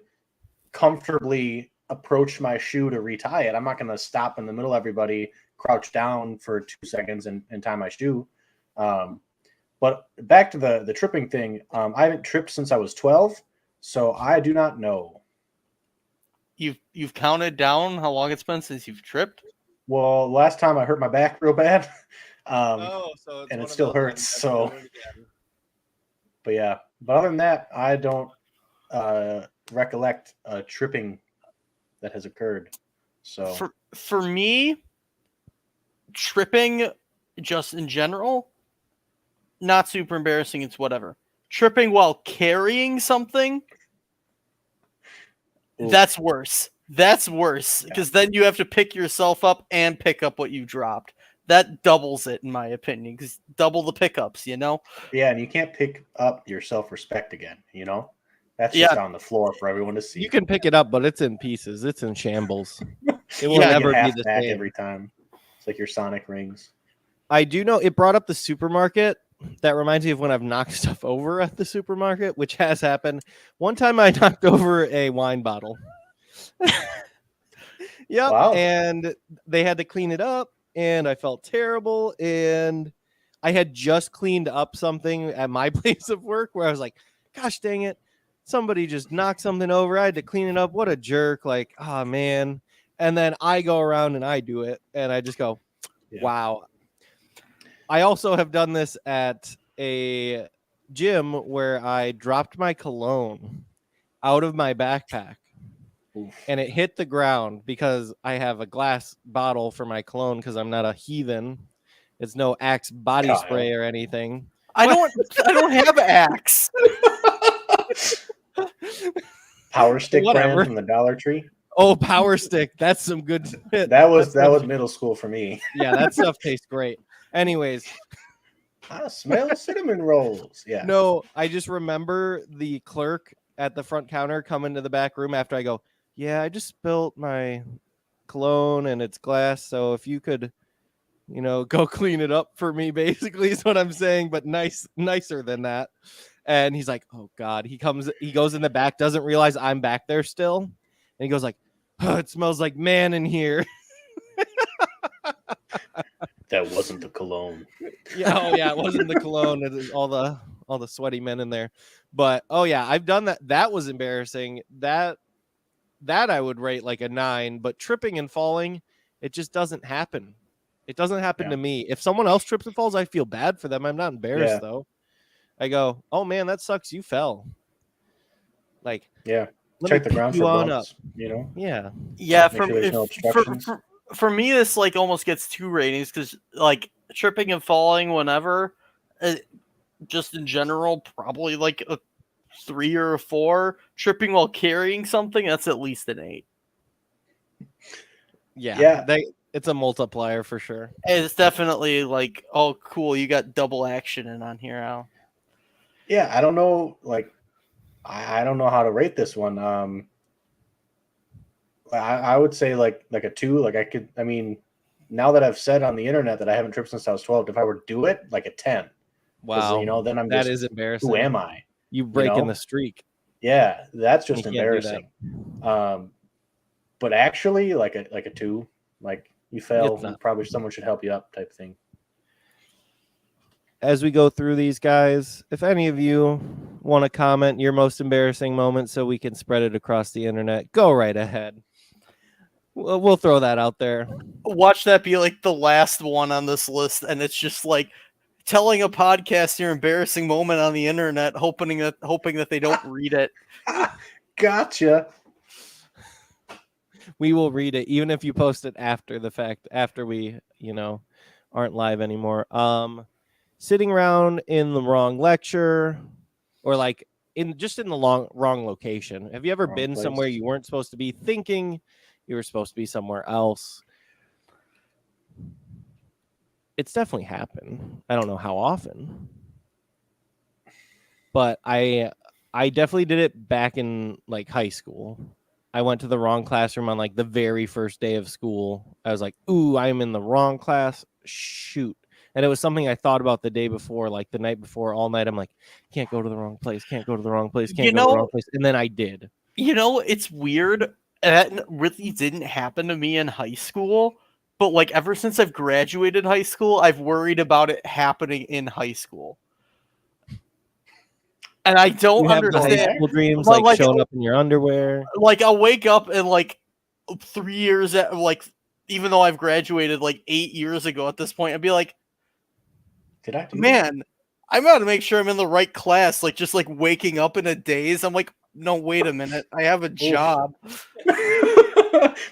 comfortably approach my shoe to retie it. I'm not gonna stop in the middle of everybody, crouch down for 2 seconds and tie my shoe. But back to the tripping thing, I haven't tripped since I was 12, so I do not know. You've counted down how long it's been since you've tripped? Well, last time I hurt my back real bad, So and it still hurts. So, but yeah, but other than that, I don't recollect a tripping that has occurred. So For me, tripping just in general, not super embarrassing. It's whatever. Tripping while carrying something, Ooh. that's worse. That's worse because then you have to pick yourself up and pick up what you dropped. That doubles it, in my opinion, because double the pickups, Yeah, and you can't pick up your self-respect again. That's just on the floor for everyone to see. You can pick it up, but it's in pieces. It's in shambles. It will You gotta never get be half the back same. every time. It's like your Sonic rings. I do know it brought up the supermarket. That reminds me of when I've knocked stuff over at the supermarket, which has happened. One time I knocked over a wine bottle. Yep. Wow. And they had to clean it up, and I felt terrible. And I had just cleaned up something at my place of work where I was like, gosh dang it. Somebody just knocked something over. I had to clean it up. What a jerk. Like, oh man. And then I go around and I do it. And I just go, wow. I also have done this at a gym where I dropped my cologne out of my backpack. Oof. And it hit the ground because I have a glass bottle for my cologne because I'm not a heathen. It's no Axe body Kyle. spray or anything. I don't have Axe. Power Stick Whatever. brand from the Dollar Tree. Oh, Power Stick. That's some good shit. That was middle school for me. Yeah, that stuff tastes great. Anyways, I smell cinnamon rolls. Yeah. no, I just remember the clerk at the front counter coming to the back room after I go, yeah, I just spilt my cologne and it's glass. So if you could, go clean it up for me, basically is what I'm saying, but nicer than that. And he's like, oh God, he goes in the back, doesn't realize I'm back there still. And he goes like, oh, it smells like man in here. That wasn't the cologne. Yeah, it wasn't the cologne. It was all the sweaty men in there. But oh yeah, I've done that. That was embarrassing. That I would rate like a 9, but tripping and falling, it just doesn't happen. It doesn't happen Yeah. to me. If someone else trips and falls, I feel bad for them. I'm not embarrassed Yeah. though. I go, "Oh man, that sucks. You fell." Like, Yeah. let Check me the ground pick for you on bumps, you know? Yeah. Yeah, Make sure there's no obstructions. for me, this like almost gets 2 ratings because like tripping and falling whenever, just in general, probably like a 3 or a 4. Tripping while carrying something, that's at least an 8. Yeah. Yeah. It's a multiplier for sure. It's definitely like, oh, cool, you got double action in on here, Al. Yeah, I don't know. Like, I don't know how to rate this one. I would say like a 2. Like I mean, now that I've said on the internet that I haven't tripped since I was 12, if I were to do it, like a 10. Wow. You know, then I'm that just, is embarrassing. who am I? You breaking know? the streak. Yeah, that's just You can't do embarrassing. But actually, like a 2, like you fell, It's not. probably someone should help you up, type thing. As we go through these guys, if any of you want to comment your most embarrassing moment so we can spread it across the internet, go right ahead. We'll throw that out there. Watch that be like the last one on this list, and it's just like telling a podcast your embarrassing moment on the internet, hoping that they don't read it. Gotcha. We will read it, even if you post it after the fact, after we, aren't live anymore. Sitting around in the wrong lecture, or like in the wrong location. Have you ever Wrong been place. somewhere you weren't supposed to be, thinking you were supposed to be somewhere else? It's definitely happened. I don't know how often, but I definitely did it back in like high school. I went to the wrong classroom on like the very first day of school. I was like, ooh, I'm in the wrong class. Shoot. And it was something I thought about the day before, like the night before, all night. I'm like, can't go to the wrong place, can't go to the wrong place, can't go to the wrong place. And then I did. You know, it's weird. That really didn't happen to me in high school. But like ever since I've graduated high school, I've worried about it happening in high school. And I don't You have the understand. high school dreams, Well, like showing up in your underwear. Like I'll wake up and like 3 years at like, even though I've graduated like 8 years ago at this point, I'd be like, Did I do that? man, I'm going to make sure I'm in the right class. Like just like waking up in a daze. I'm like, no, wait a minute. I have a job.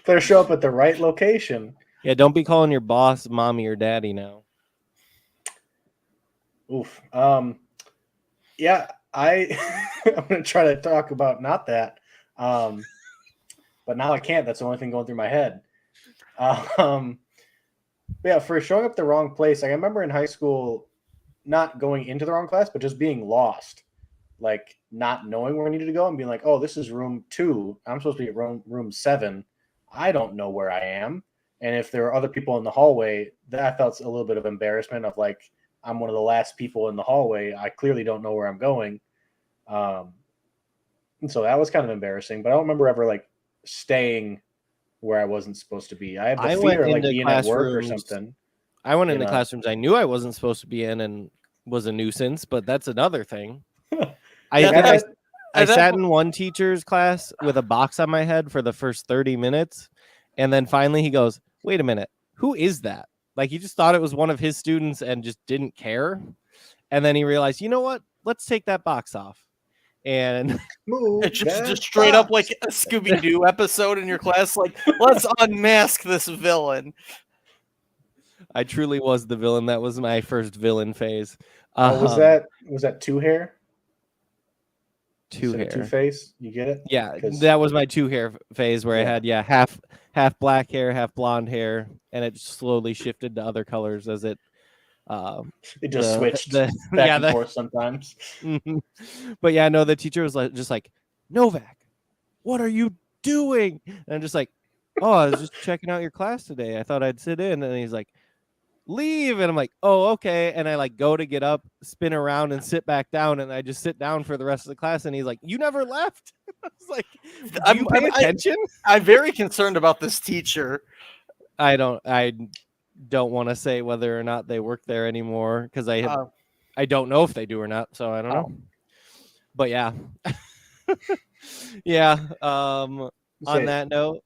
Better show up at the right location. Yeah, don't be calling your boss mommy or daddy now. Oof. Yeah, I'm gonna try to talk about not that. But now I can't. That's the only thing going through my head. Yeah, for showing up the wrong place. Like I remember in high school, not going into the wrong class, but just being lost. Like not knowing where I needed to go and being like, oh, this is room 2. I'm supposed to be at room 7. I don't know where I am. And if there are other people in the hallway, that felt a little bit of embarrassment of like, I'm one of the last people in the hallway. I clearly don't know where I'm going. And so that was kind of embarrassing, but I don't remember ever like staying where I wasn't supposed to be. I have the fear of like being at work or something. I went into classrooms I knew I wasn't supposed to be in and was a nuisance, but that's another thing. I sat in one teacher's class with a box on my head for the first 30 minutes. And then finally he goes, wait a minute, who is that? Like he just thought it was one of his students and just didn't care. And then he realized, you know what? Let's take that box off. And it's just straight up like a Scooby-Doo episode in your class. Like, let's unmask this villain. I truly was the villain. That was my first villain phase. Was that 2 hair? 2 hair. 2-face. You get it? Yeah, that was my 2 hair phase where I had half black hair, half blonde hair, and it slowly shifted to other colors as it just switched back and forth sometimes. But yeah, no, the teacher was just like, Novak, what are you doing? And I'm just like, oh, I was just checking out your class today. I thought I'd sit in. And he's like, leave. And I'm like, oh, okay. And I like go to get up, spin around and sit back down. And I just sit down for the rest of the class. And he's like, you never left. I was like, do you pay attention? I'm very concerned about this teacher. I don't want to say whether or not they work there anymore because I don't know if they do or not. So I don't But yeah. Yeah. On Say- that note,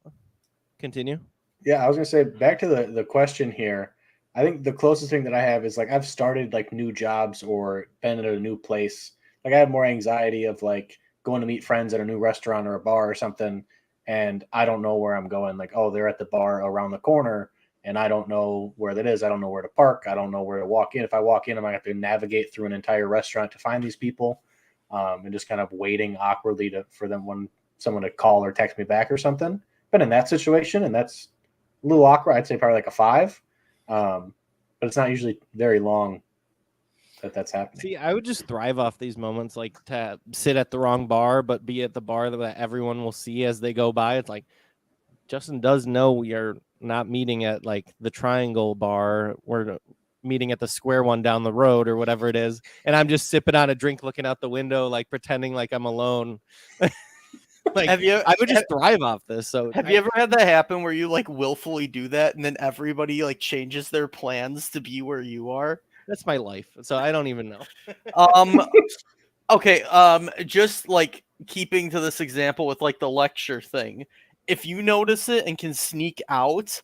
continue. Yeah, I was gonna say back to the question here. I think the closest thing that I have is like I've started like new jobs or been at a new place. Like I have more anxiety of like going to meet friends at a new restaurant or a bar or something, and I don't know where I'm going. Like, oh, they're at the bar around the corner, and I don't know where that is. I don't know where to park. I don't know where to walk in. If I walk in, I might have to navigate through an entire restaurant to find these people, and just kind of waiting awkwardly for someone to call or text me back or something. Been in that situation, and that's a little awkward. I'd say probably like a 5, but it's not usually very long that's happening. See, I would just thrive off these moments, like to sit at the wrong bar, but be at the bar that everyone will see as they go by. It's like Justin does know we are not meeting at like the Triangle Bar. We're meeting at the square one down the road or whatever it is, and I'm just sipping on a drink, looking out the window, like pretending like I'm alone. Like I would just thrive off this. So Have you ever had that happen where you like willfully do that and then everybody like changes their plans to be where you are? That's my life, so I don't even know. Okay, just like keeping to this example with like the lecture thing, if you notice it and can sneak out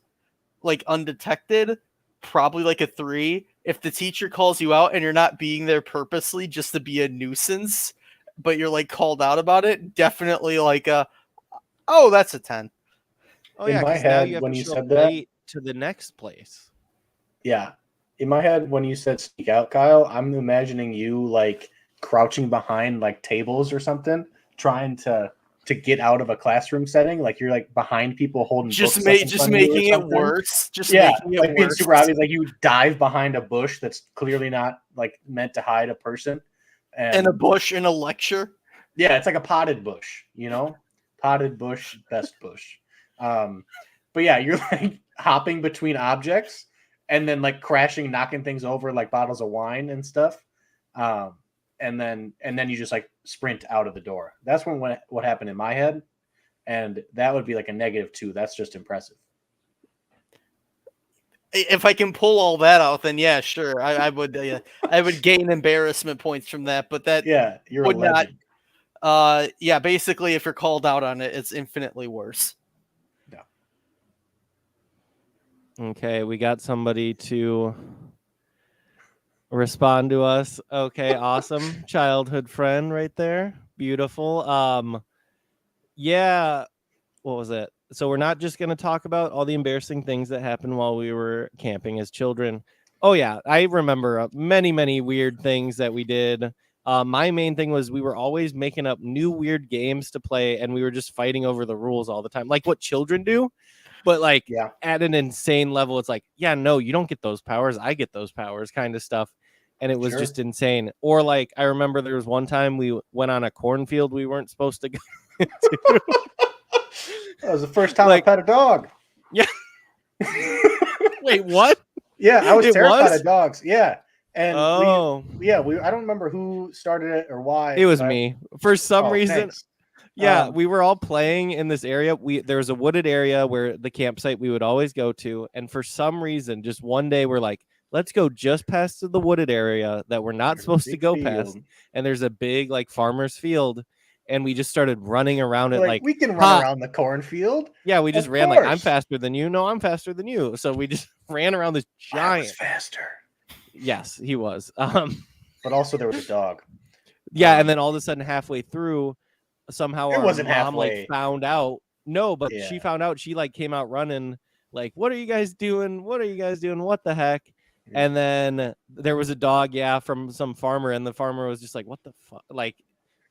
like undetected, probably like a 3. If the teacher calls you out and you're not being there purposely just to be a nuisance, but you're like called out about it, definitely like that's a 10. Oh In yeah, my 'cause now head, you have when to you show said up that- late to the next place. Yeah. In my head, when you said sneak out, Kyle, I'm imagining you like crouching behind like tables or something, trying to get out of a classroom setting. Like you're like behind people holding Just books up in just front of you or making it something. worse. Just Yeah, making it like being worse. super obvious. Like you dive behind a bush that's clearly not like meant to hide a person. And a bush in a lecture. Yeah, it's like a potted bush, potted bush, best bush. But yeah, you're like hopping between objects and then like crashing, knocking things over like bottles of wine and stuff. And then you just like sprint out of the door. That's what happened in my head, and that would be like a -2. That's just impressive. If I can pull all that out, then yeah, sure, I would. I would gain embarrassment points from that, but that Yeah, you're would a not. legend. Yeah, basically, if you're called out on it, it's infinitely worse. Okay, we got somebody to respond to us. Okay, awesome. Childhood friend right there. Beautiful. Yeah, what was it? So we're not just going to talk about all the embarrassing things that happened while we were camping as children. Oh yeah, I remember many weird things that we did. My main thing was we were always making up new weird games to play, and we were just fighting over the rules all the time, like what children do. But like at an insane level, it's like, yeah, no, you don't get those powers. I get those powers kind of stuff. And it was just insane. Or like, I remember there was one time we went on a cornfield we weren't supposed to go into. That was the first time I pet a dog. Yeah. Wait, what? Yeah, I was terrified was? of dogs. Yeah. And oh, I don't remember who started it or why. It was me. For some reason. Thanks. Yeah, we were all playing in this area. There was a wooded area where the campsite we would always go to. And for some reason, just one day we're like, let's go just past the wooded area that we're not supposed to go past. And there's a big like farmer's field. And we just started running around it like we can run around the cornfield. Yeah, we just ran like, I'm faster than you. No, I'm faster than you. So we just ran around this giant. I was faster. Yes, he was. But also there was a dog. Yeah, and then all of a sudden halfway through, somehow our mom halfway. like found out. No, but she found out. She like came out running like, what are you guys doing? What are you guys doing? What the heck? And then there was a dog, from some farmer, and the farmer was just like, what the fuck? Like,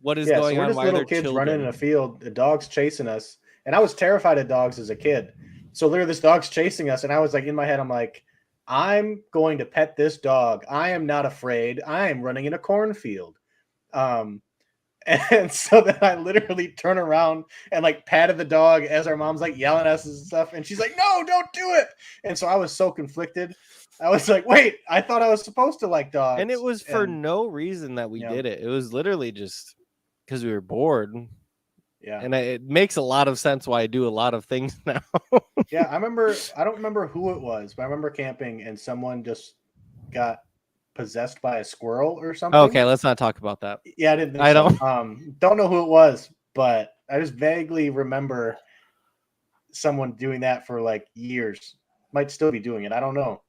what is going so we're on? just Why little are kids children running in a field, the dog's chasing us. And I was terrified of dogs as a kid. So literally this dog's chasing us, and I was like, in my head, I'm like, I'm going to pet this dog. I am not afraid. I am running in a cornfield. And so then I literally turn around and like patted the dog as our mom's like yelling at us and stuff. And she's like, no, don't do it. And so I was so conflicted. I was like, wait, I thought I was supposed to like dogs. And it was for no reason that we did it. It was literally just because we were bored. Yeah. And it makes a lot of sense why I do a lot of things now. Yeah, I don't remember who it was, but I remember camping and someone just got possessed by a squirrel or something. Okay, let's not talk about that. Yeah, I didn't think I so. don't- Know who it was, but I just vaguely remember someone doing that for like years. Might still be doing it. I don't know.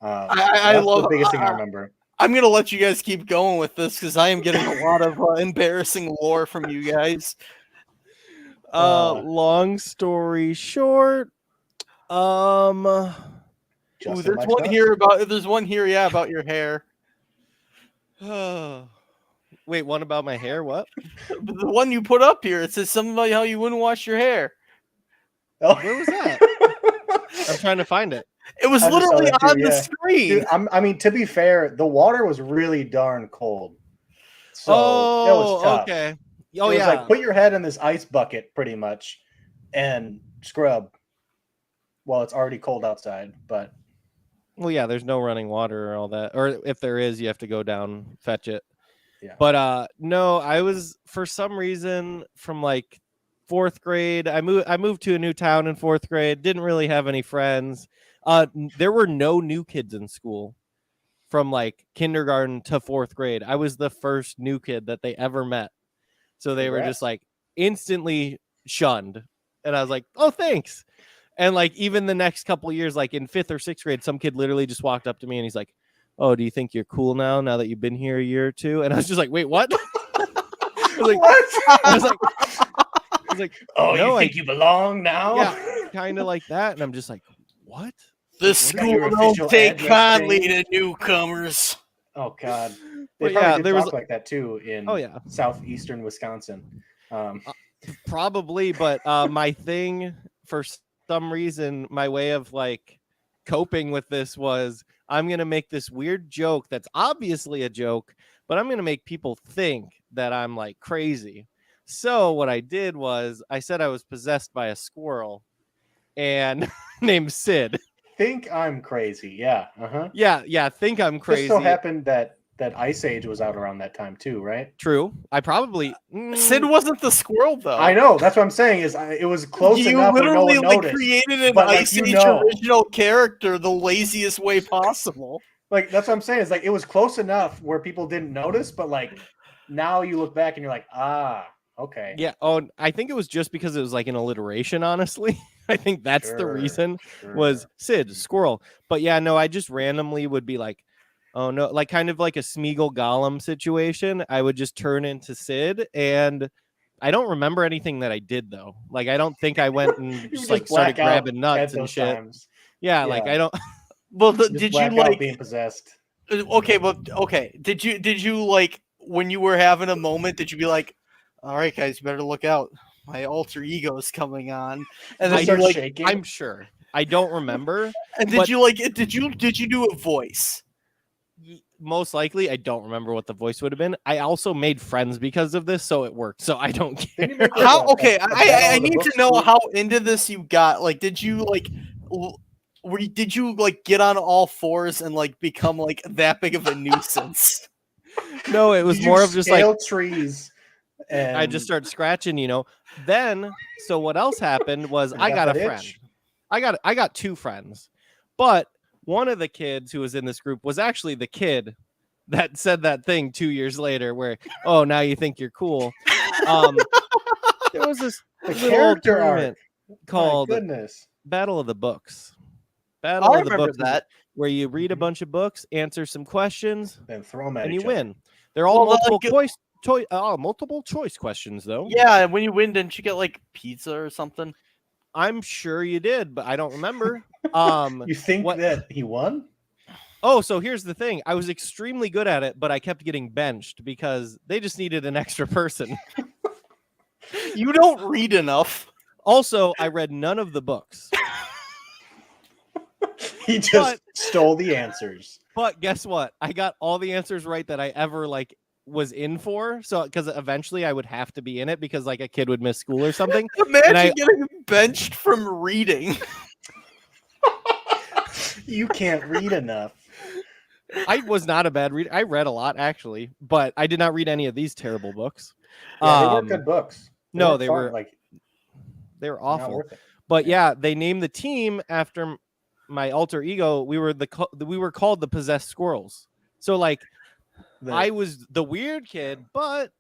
I That's love the biggest thing I remember. I'm gonna let you guys keep going with this because I am getting a lot of embarrassing lore from you guys. Long story short, Ooh, Justin there's likes one nuts. here about yeah, about your hair. wait, one about my hair? What? The one you put up here, it says something about how you wouldn't wash your hair. Oh. Where was that? I'm trying to find it. It was I just saw literally that too, on the yeah. screen. Dude, I mean, to be fair, the water was really darn cold. So it was tough. okay. It Oh was yeah. like put your head in this ice bucket pretty much and scrub while it's already cold outside. But Well, yeah, there's no running water or all that. Or if there is, you have to go down, fetch it. Yeah. But no, I was for some reason from like 4th grade. I moved to a new town in 4th grade. Didn't really have any friends. There were no new kids in school from like kindergarten to 4th grade. I was the first new kid that they ever met. So they were Congrats. just like instantly shunned. And I was like, oh, thanks. And like even the next couple of years, like in 5th or 6th grade, some kid literally just walked up to me and he's like, oh, do you think you're cool now that you've been here a year or two? And I was just like, wait, what? I was like, what? I was like, Oh, no, you think you belong now? yeah, kind of like that. And I'm just like, what? The What about your school official don't take address kindly change? to newcomers. Oh God. But They yeah, probably did there was- talk like that too in Oh yeah, southeastern Wisconsin. probably. But my thing for some reason, my way of like coping with this was I'm going to make this weird joke that's obviously a joke, but I'm going to make people think that I'm like crazy. So what I did was I said I was possessed by a squirrel and named Sid. Think I'm crazy. Yeah. Uh-huh. Yeah, think I'm crazy. Just so happened that Ice Age was out around that time too, right? True. I probably Sid wasn't the squirrel though. I know. That's what I'm saying. It was close You enough where no literally one like noticed. created an But, like, Ice you Age know. original character the laziest way possible. Like that's what I'm saying. It's like it was close enough where people didn't notice, but like now you look back and you're like, okay. Yeah. Oh, I think it was just because it was like an alliteration, honestly. I think that's the Sure, reason sure. was Sid, squirrel. But yeah, no, I just randomly would be like, oh no, like kind of like a Smeagol Gollum situation. I would just turn into Sid, and I don't remember anything that I did though. Like I don't think I went and You just just like started black out grabbing at nuts and those shit. times. Yeah, like Yeah. I don't. Well, Just did you black out like? being possessed? Okay. Did you like when you were having a moment? Did you be like, all right, guys, better look out. My alter ego is coming on. And Just then start you like, shaking. I'm sure. I don't remember. and but- did you do a voice? Most likely, I don't remember what the voice would have been. I also made friends because of this, so it worked. So I don't care. Didn't you make, like, How? a Okay, Battle I of the need to Books know group? how into this you got. Like, did you like? Did you like get on all fours and like become like that big of a nuisance? No, it was Did you more of just like scale trees. And I just started scratching, Then, so what else happened was You I got a that friend. itch? I got 2 friends, but one of the kids who was in this group was actually the kid that said that thing 2 years later, where oh now you think you're cool. There was this The little character tournament My called goodness. Battle of the Books. Battle I of the remember Books is that. where you read a Mhm. bunch of books, answer some questions, Then throw them at and each you other. win. They're all Well, multiple choice questions though. Yeah, and when you win, didn't you get like pizza or something? I'm sure you did, but I don't remember. You think what- that he won? Oh, so here's the thing. I was extremely good at it, but I kept getting benched because they just needed an extra person. You don't read enough. Also, I read none of the books. He just But- stole the answers. But guess what? I got all the answers right that I ever was in for. So because eventually I would have to be in it because like a kid would miss school or something. Imagine I- getting benched from reading. You can't read enough. I was not a bad reader. I read a lot actually, but I did not read any of these terrible books. Yeah, they weren't good books. no, weren't they fun, were like they were not awful. worth it. But yeah, they named the team after my alter ego. We were called the Possessed Squirrels So like The- I was the weird kid, but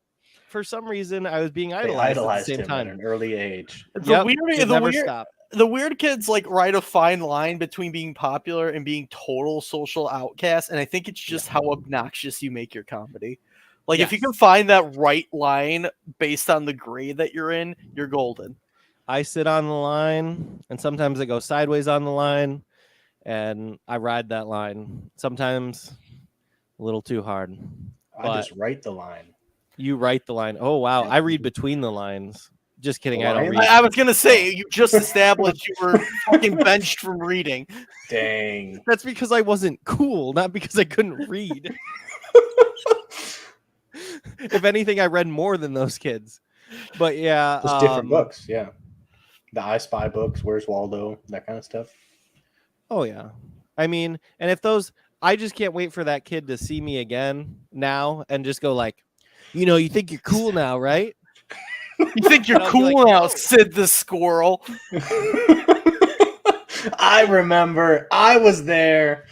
for some reason I was being they idolized at the idolized same him time. at an early age. Yep, it never stopped. The weird kids like ride a fine line between being popular and being total social outcast, and I think it's just how obnoxious you make your comedy. Like if you can Yes. find that right line based on the grade that you're in, you're golden. I sit on the line, and sometimes I go sideways on the line, and I ride that line. Sometimes a little too hard. I But- just write the line. You write the line. Oh wow, Yeah. I read between the lines. Just kidding. The I don't lines? read. I was gonna say you just established you were fucking benched from reading. Dang. That's because I wasn't cool, not because I couldn't read. If anything, I read more than those kids. But yeah, Just different books, yeah. The I Spy books, Where's Waldo, that kind of stuff. Oh yeah. I mean, and if those, I just can't wait for that kid to see me again now and just go like, you think you're cool now, right? You think you're And I'll be cool like, now, "No." Sid the squirrel. I remember. I was there.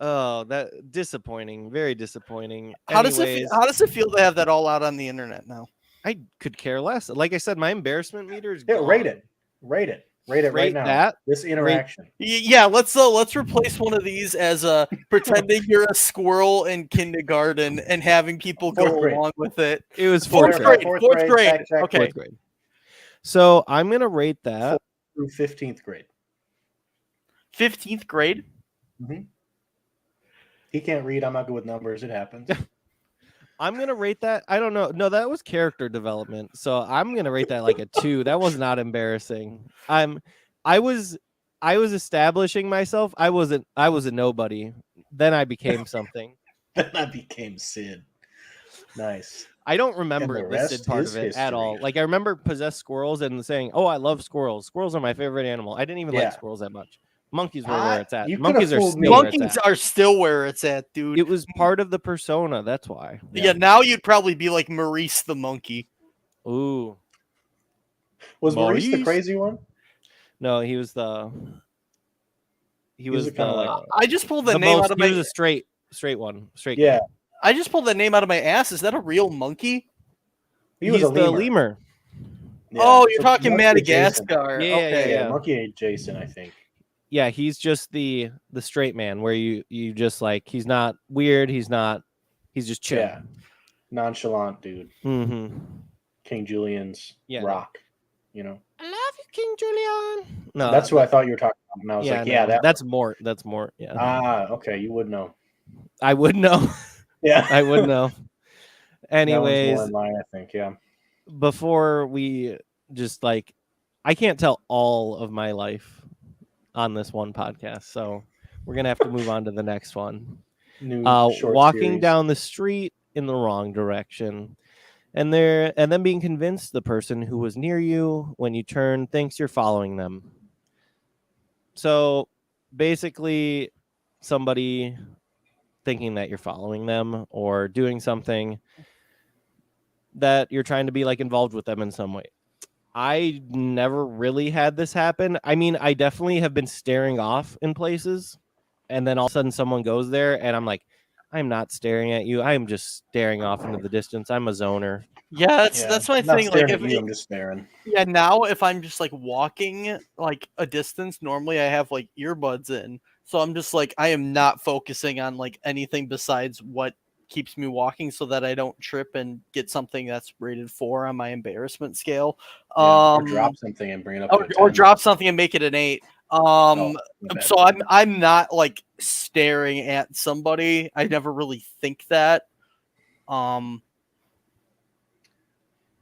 Oh, that disappointing. Very disappointing. How does Anyways, it feel to have that all out on the internet now? I could care less. Like I said, my embarrassment meter is Yeah, gone. rate it. Rate it right Rate now. that. This interaction. Yeah, let's replace one of these as pretending you're a squirrel in kindergarten and having people go Fourth grade. along with it. It was Fourth fourth grade. grade. Fourth grade. check, Okay. Fourth grade. So I'm gonna rate that. Through 15th grade. 15th grade. He can't read. I'm not good with numbers. It happens. I'm gonna rate that. I don't know. No, that was character development. So I'm gonna rate that like a 2. That was not embarrassing. I was establishing myself. I was a nobody. Then I became something. Then I became Sid. Nice. I don't remember the the rest Sid part is of it at all. history. Like I remember possessed squirrels and saying, "Oh, I love squirrels. Squirrels are my favorite animal." I didn't even Yeah. like squirrels that much. Monkeys were where it's at. You coulda Monkeys are fooled me. still where it's Monkeys at. are still where it's at, dude. It was part of the persona. That's why. Yeah, now you'd probably be like Maurice the monkey. Ooh. Was Maurice the Maurice? crazy one? No, he was the. He was was kinda the. like- I just pulled the the name most, out of he my. was a straight one. Straight. Yeah. guy. I just pulled that name out of my ass. Is that a real monkey? He was He's a the lemur. lemur. Yeah. Oh, you're So talking Monkey ate Jason. Madagascar. Yeah, Okay. Yeah, yeah. Monkey ate Jason, I think. Yeah, he's just the straight man where you just like he's not weird. He's just chill. Yeah. Nonchalant dude. Mm-hmm. King Julian's Yeah. rock. You know? I love you, King Julian. No, That's who I thought you were talking about. And I was yeah, like, no, yeah, that. that's Mort. That's Mort. Yeah, Okay. You would know. I would know. Yeah. I would know. That one's more Anyways, in line, I think. Yeah. before we just like, I can't tell all of my life on this one podcast, so we're gonna have to move on to the next one. New short Walking series. down the street in the wrong direction, and then being convinced the person who was near you when you turn thinks you're following them. So basically, somebody thinking that you're following them or doing something that you're trying to be like involved with them in some way. I never really had this happen. I mean, I definitely have been staring off in places, and then all of a sudden someone goes there, and I'm like, I'm not staring at you. I am just staring off into the distance. I'm a zoner. Yeah, Yeah, that's my I'm not thing. Like, staring if at you, I'm just staring. yeah, now if I'm just like walking like a distance, normally I have like earbuds in, so I'm just like I am not focusing on like anything besides what keeps me walking, so that I don't trip and get something that's rated 4 on my embarrassment scale. Yeah, or drop something and bring it up. to a or 10. drop something and make it an 8. Oh, my bad. So I'm not like staring at somebody. I never really think that.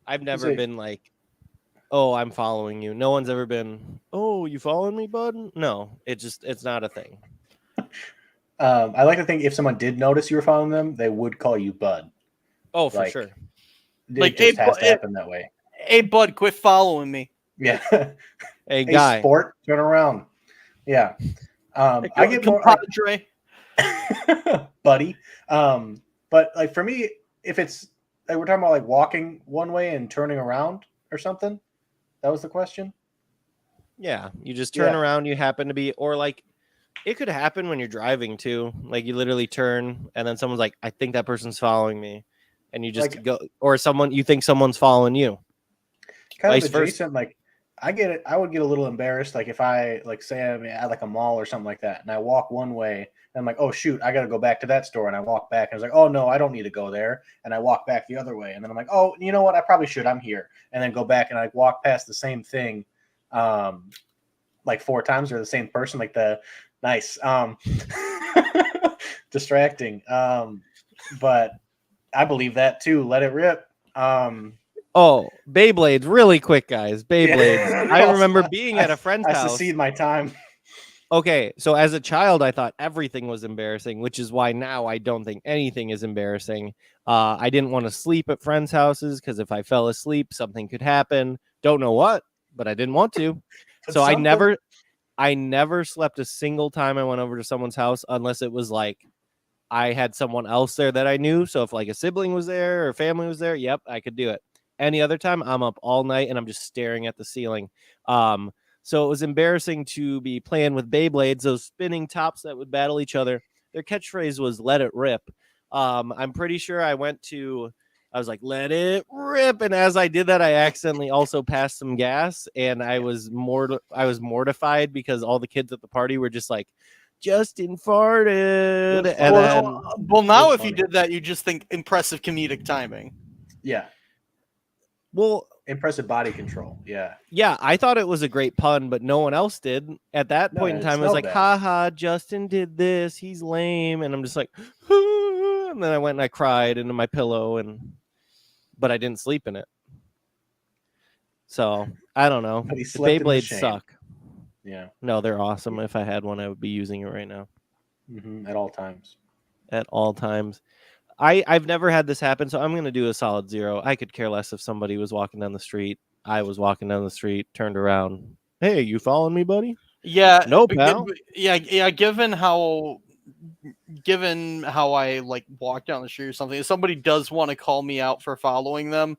I've never it- been like, oh, I'm following you. No one's ever been, oh, you following me, bud? No, it's not a thing. I like to think if someone did notice you were following them, they would call you Bud. Oh, for Like, sure. It Like, just hey, has to hey- happen that way. Hey, bud, quit following me. Yeah. Hey, Hey, guy. sport, turn around. Yeah. I get more compadre. buddy. But like for me, if it's like we're talking about like walking one way and turning around or something, that was the question. Yeah, you just turn Yeah. around. You happen to be, or like It could happen when you're driving too. Like you literally turn and then someone's like, I think that person's following me. And you just Like- go, or you think someone's following you. Kind Vice of versa. adjacent. Like I get it. I would get a little embarrassed. Like if I like say I'm at like a mall or something like that, and I walk one way, and I'm like, oh shoot, I got to go back to that store, and I walk back, and I was like, oh no, I don't need to go there, and I walk back the other way, and then I'm like, oh, you know what, I probably should. I'm here, and then go back and I walk past the same thing, like 4 times or the same person, like the nice, distracting. But I believe that too. Let it rip. Oh, Beyblades, really quick, guys. Beyblades. Yeah. I remember being at a friend's I house. succeed my time. Okay, so as a child, I thought everything was embarrassing, which is why now I don't think anything is embarrassing. I didn't want to sleep at friends' houses because if I fell asleep, something could happen. Don't know what, but I didn't want to. But So something- I never slept a single time I went over to someone's house unless it was like I had someone else there that I knew. So if like a sibling was there or family was there, yep, I could do it. Any other time, I'm up all night and I'm just staring at the ceiling. So it was embarrassing to be playing with Beyblades, those spinning tops that would battle each other. Their catchphrase was "Let it rip." I'm pretty sure I was like, "Let it rip," and as I did that, I accidentally also passed some gas, and I was mortified because all the kids at the party were just like, "Justin farted," Just and then Well, now That's if you funny. did that, you just think impressive comedic timing. Yeah. well. Impressive body control. Yeah. Yeah, I thought it was a great pun, but no one else did. At that No, point in it time, it was smelled like, bad. haha, Justin did this. He's lame. And I'm just like, and then I went and I cried into my pillow, but I didn't sleep in it. So I don't know. But he The slept in the Beyblades shame. suck. Yeah. No, they're awesome. If I had one, I would be using it right now At all times. at all times. I've never had this happen, so I'm going to do a solid 0. I could care less if somebody was walking down the street. I was walking down the street, turned around. Hey, you following me, buddy? Yeah. No, but- pal. but- Yeah. Given how I like walk down the street or something, if somebody does want to call me out for following them,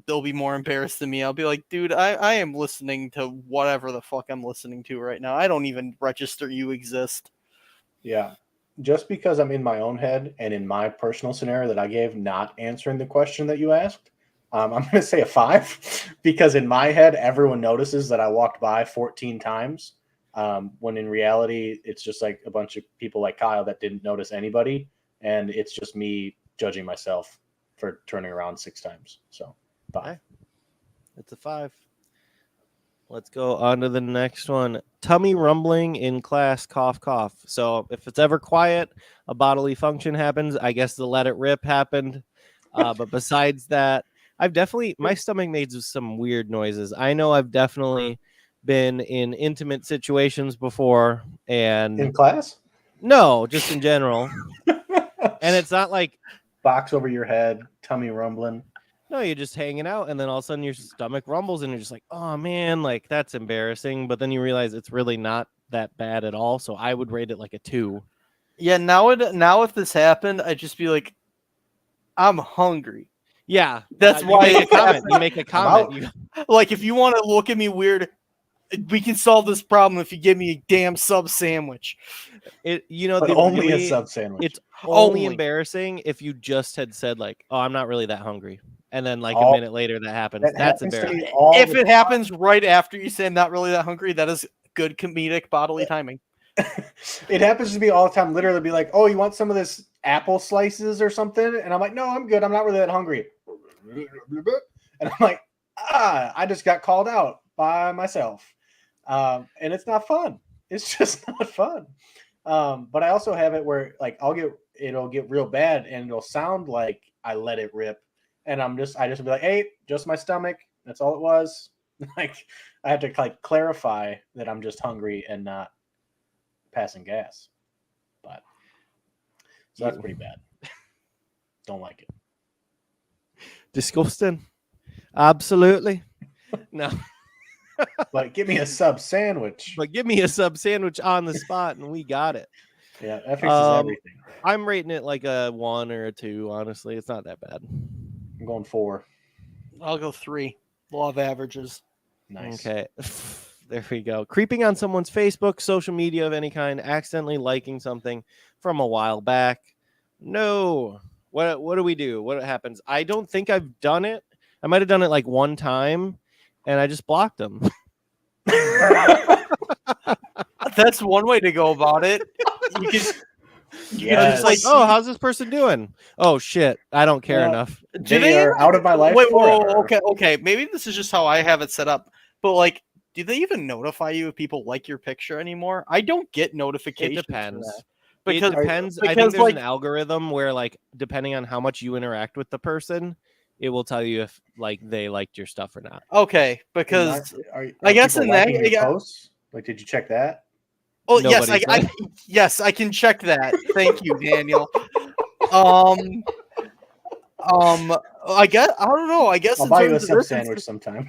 they'll be more embarrassed than me. I'll be like, dude, I am listening to whatever the fuck I'm listening to right now. I don't even register you exist. Yeah. Just because I'm in my own head and in my personal scenario that I gave, not answering the question that you asked, I'm going to say a 5 because in my head, everyone notices that I walked by 14 times. When in reality, it's just like a bunch of people like Kyle that didn't notice anybody. And it's just me judging myself for turning around 6 times. So 5. Okay. It's a 5. Let's go on to the next one. Tummy rumbling in class, cough, cough. So if it's ever quiet, a bodily function happens. I guess the let it rip happened. But besides that, my stomach makes some weird noises. I know I've definitely been in intimate situations before, In and class? no, just in general. And it's not like, Box over your head, tummy rumbling. no, you're just hanging out, and then all of a sudden your stomach rumbles, and you're just like, oh man, like that's embarrassing. But then you realize it's really not that bad at all. So I would rate it like a 2. Yeah. Now if this happened, I'd just be like, I'm hungry. Yeah, That's you why make a it comment. happened. You make a comment. You, Like, if you want to look at me weird, we can solve this problem if you give me a damn sub sandwich. But the only a really- sub sandwich. It's only Only. embarrassing if you just had said like, "Oh, I'm not really that hungry," and then like a Oh, minute later that happens. That That's happens to embarrassing. me all If the it happens right after you say I'm not really that hungry, that is good comedic bodily timing. It happens to me all the time. Literally, be like, "Oh, you want some of this apple slices or something?" And I'm like, "No, I'm good. I'm not really that hungry." And I'm like, I just got called out by myself, and it's not fun. It's just not fun. But I also have it where like it'll get real bad, and it'll sound like I let it rip, and I just be like, "Hey, just my stomach. That's all it was." Like I have to like clarify that I'm just hungry and not passing gas. But so that's pretty bad. Don't like it. Disgusting. Absolutely. No, But give me a sub sandwich. but give me a sub sandwich on the spot, and we got it. Yeah, that fixes everything. I'm rating it like a 1 or a 2. Honestly, it's not that bad. I'm going 4. I'll go 3. Law of averages. Nice. Okay. There we go. Creeping on someone's Facebook, social media of any kind, accidentally liking something from a while back. No. What do we do? What happens? I don't think I've done it. I might have done it like one time, and I just blocked them. That's one way to go about it. You can Yes. just like, Oh, how's this person doing? Oh shit, I don't care Yeah. enough. do They are out of my life Wait, forever. whoa, okay. Maybe this is just how I have it set up. But like, do they even notify you if people like your picture anymore? I don't get notifications. It depends. For that. Because It depends. I because, think there's like- an algorithm where, like, depending on how much you interact with the person, it will tell you if like they liked your stuff or not. okay, because Are I guess people in that- liking I your guess- posts? Like, did you check that? oh yes, Nobody's yes, I can check that. Thank you, Daniel. I guess I don't know. I guess I'll in buy you a terms of sub this, sandwich sometime.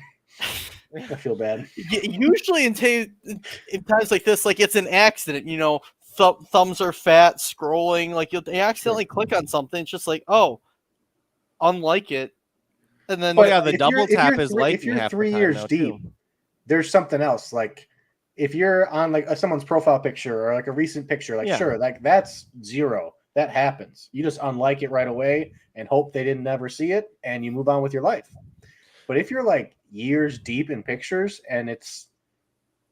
I feel bad. usually in times like this, like it's an accident. You know, thumbs are fat, scrolling. Like they accidentally click on something. It's just like, oh, unlike it, and then But yeah, the if double you're- if tap you're is three- liking if you're half the 3 time years now, deep, too. there's something else. Like if you're on like someone's profile picture or like a recent picture, like Yeah. sure, like that's zero. That happens. You just unlike it right away and hope they didn't ever see it, and you move on with your life. But if you're like years deep in pictures and it's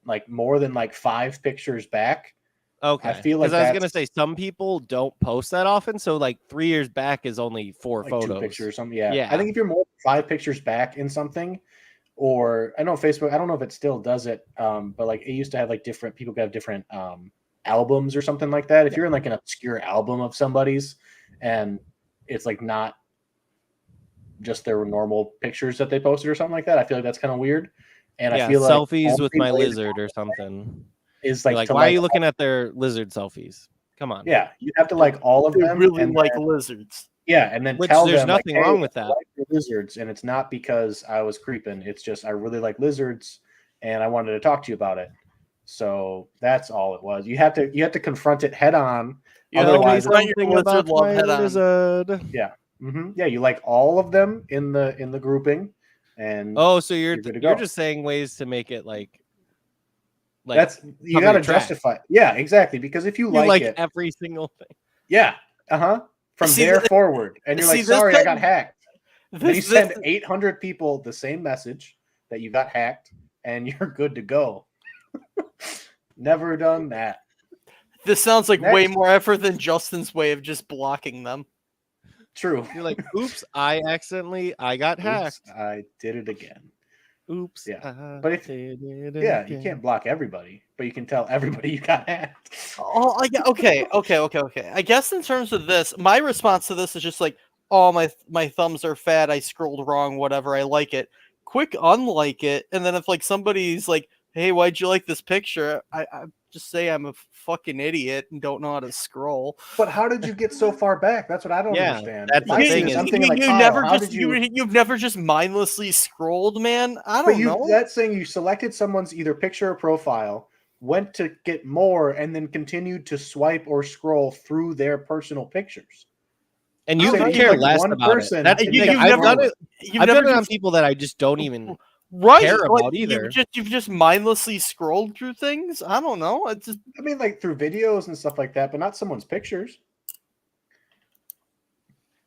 like more than like 5 pictures back, Okay. feel like because I was gonna that's- say some people don't post that often, so like 3 years back is only 4 like photos. 2 pictures or something. Yeah. Yeah. I think if you're more than 5 pictures back in something, or I know Facebook, I don't know if it still does it, but like it used to have like different people could have different albums or something like that. If you're in like an obscure album of somebody's and it's like not just their normal pictures that they posted or something like that, I feel like that's kind of weird. And Yeah, I feel like selfies with only my way to lizard or something. is Like, like, to why are you looking at their lizard selfies? Come on. Yeah, you have to like all of they them. really and like then- lizards. Yeah, and then Which tell there's them like, nothing wrong "Hey, with I that. like your lizards, and it's not because I was creeping. It's just I really like lizards, and I wanted to talk to you about it. So that's all it was. You have to confront it head on. You Tell me Otherwise, confront your something lizard about love my head on. lizard. Yeah, you like all of them in the grouping, and Oh, so you're good to you're go. just saying ways to make it like that's you cover got to your tracks. justify. Yeah, exactly. Because if you you like like it, every single thing. yeah, from See, there th- forward, and you're see, like, this sorry, I got kind- hacked. Then you This, send this, 800 people the same message that you got hacked, and you're good to go. Never done that. this sounds like way Next. more effort than Justin's way of just blocking them. True. You're like, oops, I got hacked. Oops, I did it again. Oops. Yeah. I But if- did it Yeah, you again. can't block everybody, but you can tell everybody you got hacked. Oh, okay. I guess in terms of this, my response to this is just like, oh, my thumbs are fat. I scrolled wrong. Whatever. I like it. Quick unlike it, and then if like somebody's like, hey, why'd you like this picture? I just say I'm a fucking idiot and don't know how to scroll. But how did you get so far back? That's what I don't Yeah, understand. that's If the I see thing this, is- I'm thinking like, you Kyle, never how just did you? you've never just mindlessly scrolled, man. I But don't you know. that's saying you selected someone's either picture or profile, went to get more, and then continued to swipe or scroll through their personal pictures. And you So could you care like less one about person it. That's the and you- thing. you've I've never- done it. You've I've never done it on just, people that I just don't even. right, care like, about either. You've just mindlessly scrolled through things. I don't know. It's just I mean, like through videos and stuff like that, but not someone's pictures.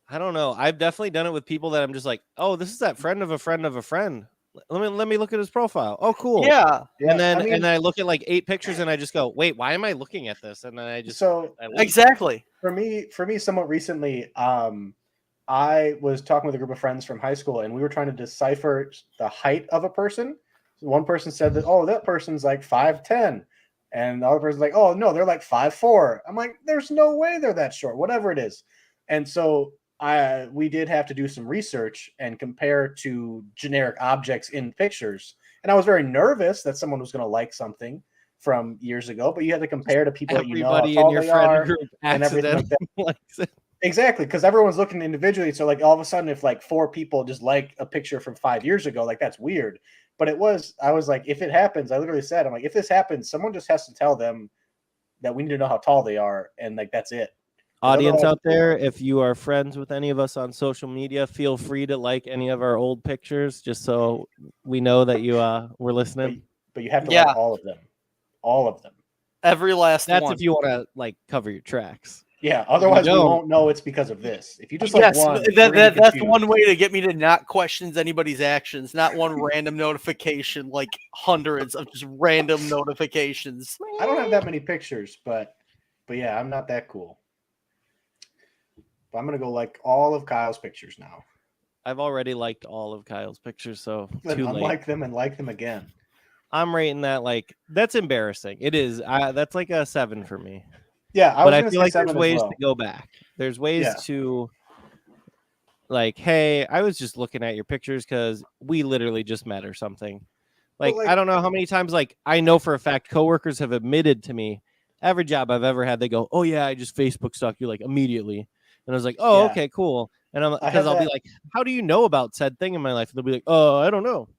I don't know. I've definitely done it with people that I'm just like, oh, this is that friend of a friend of a friend. Let me look at his profile. Oh, cool. yeah. Yeah, And then I mean, and then I look at like 8 pictures and I just go, wait, why am I looking at this? And then I just so I leave. Exactly. for me, somewhat recently, I was talking with a group of friends from high school, and we were trying to decipher the height of a person. So one person said that, oh, that person's like 5'10", and the other person's like, oh no, they're like 5'4". I'm like, there's no way they're that short, whatever it is. And so we did have to do some research and compare to generic objects in pictures. And I was very nervous that someone was going to like something from years ago, but you had to compare to people that you know how everybody tall in your they friend are group and everything like accidentally likes it. Exactly, because everyone's looking individually. So, like, all of a sudden, if like 4 people just like a picture from 5 years ago, like that's weird. But I was like, if it happens, I literally said, I'm like, if this happens, someone just has to tell them that we need to know how tall they are, and like that's it. Audience Otherwise- out there, if you are friends with any of us on social media, feel free to like any of our old pictures just so we know that you were listening. but you have to Yeah. like all of them. All of them. Every last That's one. if you want to like cover your tracks. Yeah, otherwise we don't- won't know it's because of this. If you just like Yes, one, that's one way to get me to not question anybody's actions, not one random notification, like hundreds of just random notifications. I don't have that many pictures, but yeah, I'm not that cool. But I'm gonna go like all of Kyle's pictures now. I've already liked all of Kyle's pictures, so Then too late. unlike them and like them again. I'm rating that like that's embarrassing. It is. That's like a 7 for me. Yeah, But I gonna feel say like there's 7 as ways well. to go back. There's ways Yeah. to like, hey, I was just looking at your pictures because we literally just met or something. Like, like- I don't know how many times, like, I know for a fact coworkers have admitted to me every job I've ever had, they go, oh yeah, I just Facebook stalked you like immediately. And I was like, oh, Yeah. okay, cool. And I'm I because have I'll be that- like, how do you know about said thing in my life? And they'll be like, oh, I don't know.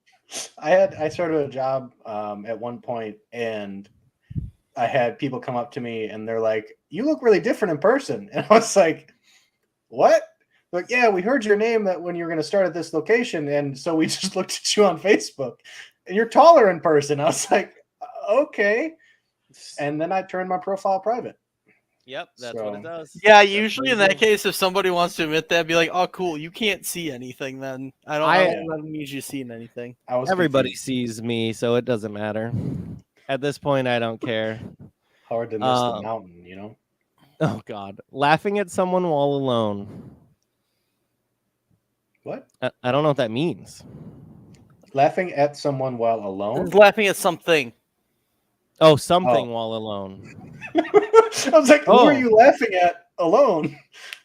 I started a job at one point, and I had people come up to me and they're like, "You look really different in person," and I was like, "What?" Like, yeah, we heard your name that when you were going to start at this location, and so we just looked at you on Facebook, and you're taller in person. I was like, okay, and then I turned my profile private. Yep, that's what it So- does. Yeah, That's usually what in it that is. case, if somebody wants to admit that, be like, "Oh, cool, you can't see anything." Then I don't need you seeing anything. I was Everybody confused. sees me, so it doesn't matter. At this point, I don't care. Hard to miss the um, mountain, you know. Oh God, laughing at someone while alone. What? I don't know what that means. Laughing at someone while alone? Laughing at something. Oh, something Oh. while alone. I was like, who Oh. are you laughing at alone?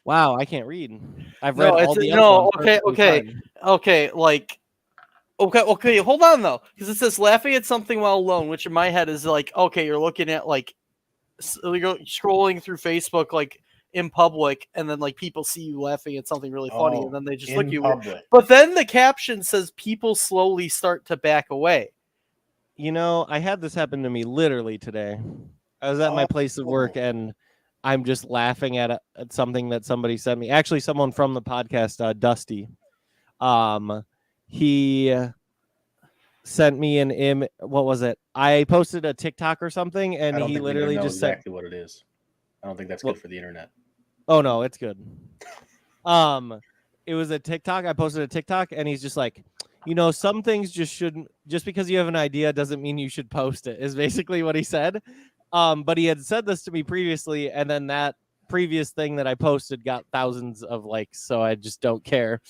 Wow, I can't read. I've No, read all it's- the no, other ones okay, perfectly okay. fine. Okay, like, okay, hold on though, because it says laughing at something while alone, which in my head is like, okay, you're looking at like, you're scrolling through Facebook like in public, and then like people see you laughing at something really funny, Oh, and then they just in look at you. weird. public. But then the caption says people slowly start to back away. You know, I had this happen to me literally today. I was at my place of work and I'm just laughing at something that somebody sent me. Actually, someone from the podcast, Dusty. He sent me an what was it? I posted a TikTok or something, and I don't he think we literally know just exactly what it is. I don't think that's Well- good for the internet. Oh no, it's good. It was a TikTok. I posted a TikTok, and he's just like, you know, some things just shouldn't. Just because you have an idea doesn't mean you should post it. Is basically what he said. But he had said this to me previously, and then that previous thing that I posted got thousands of likes, so I just don't care.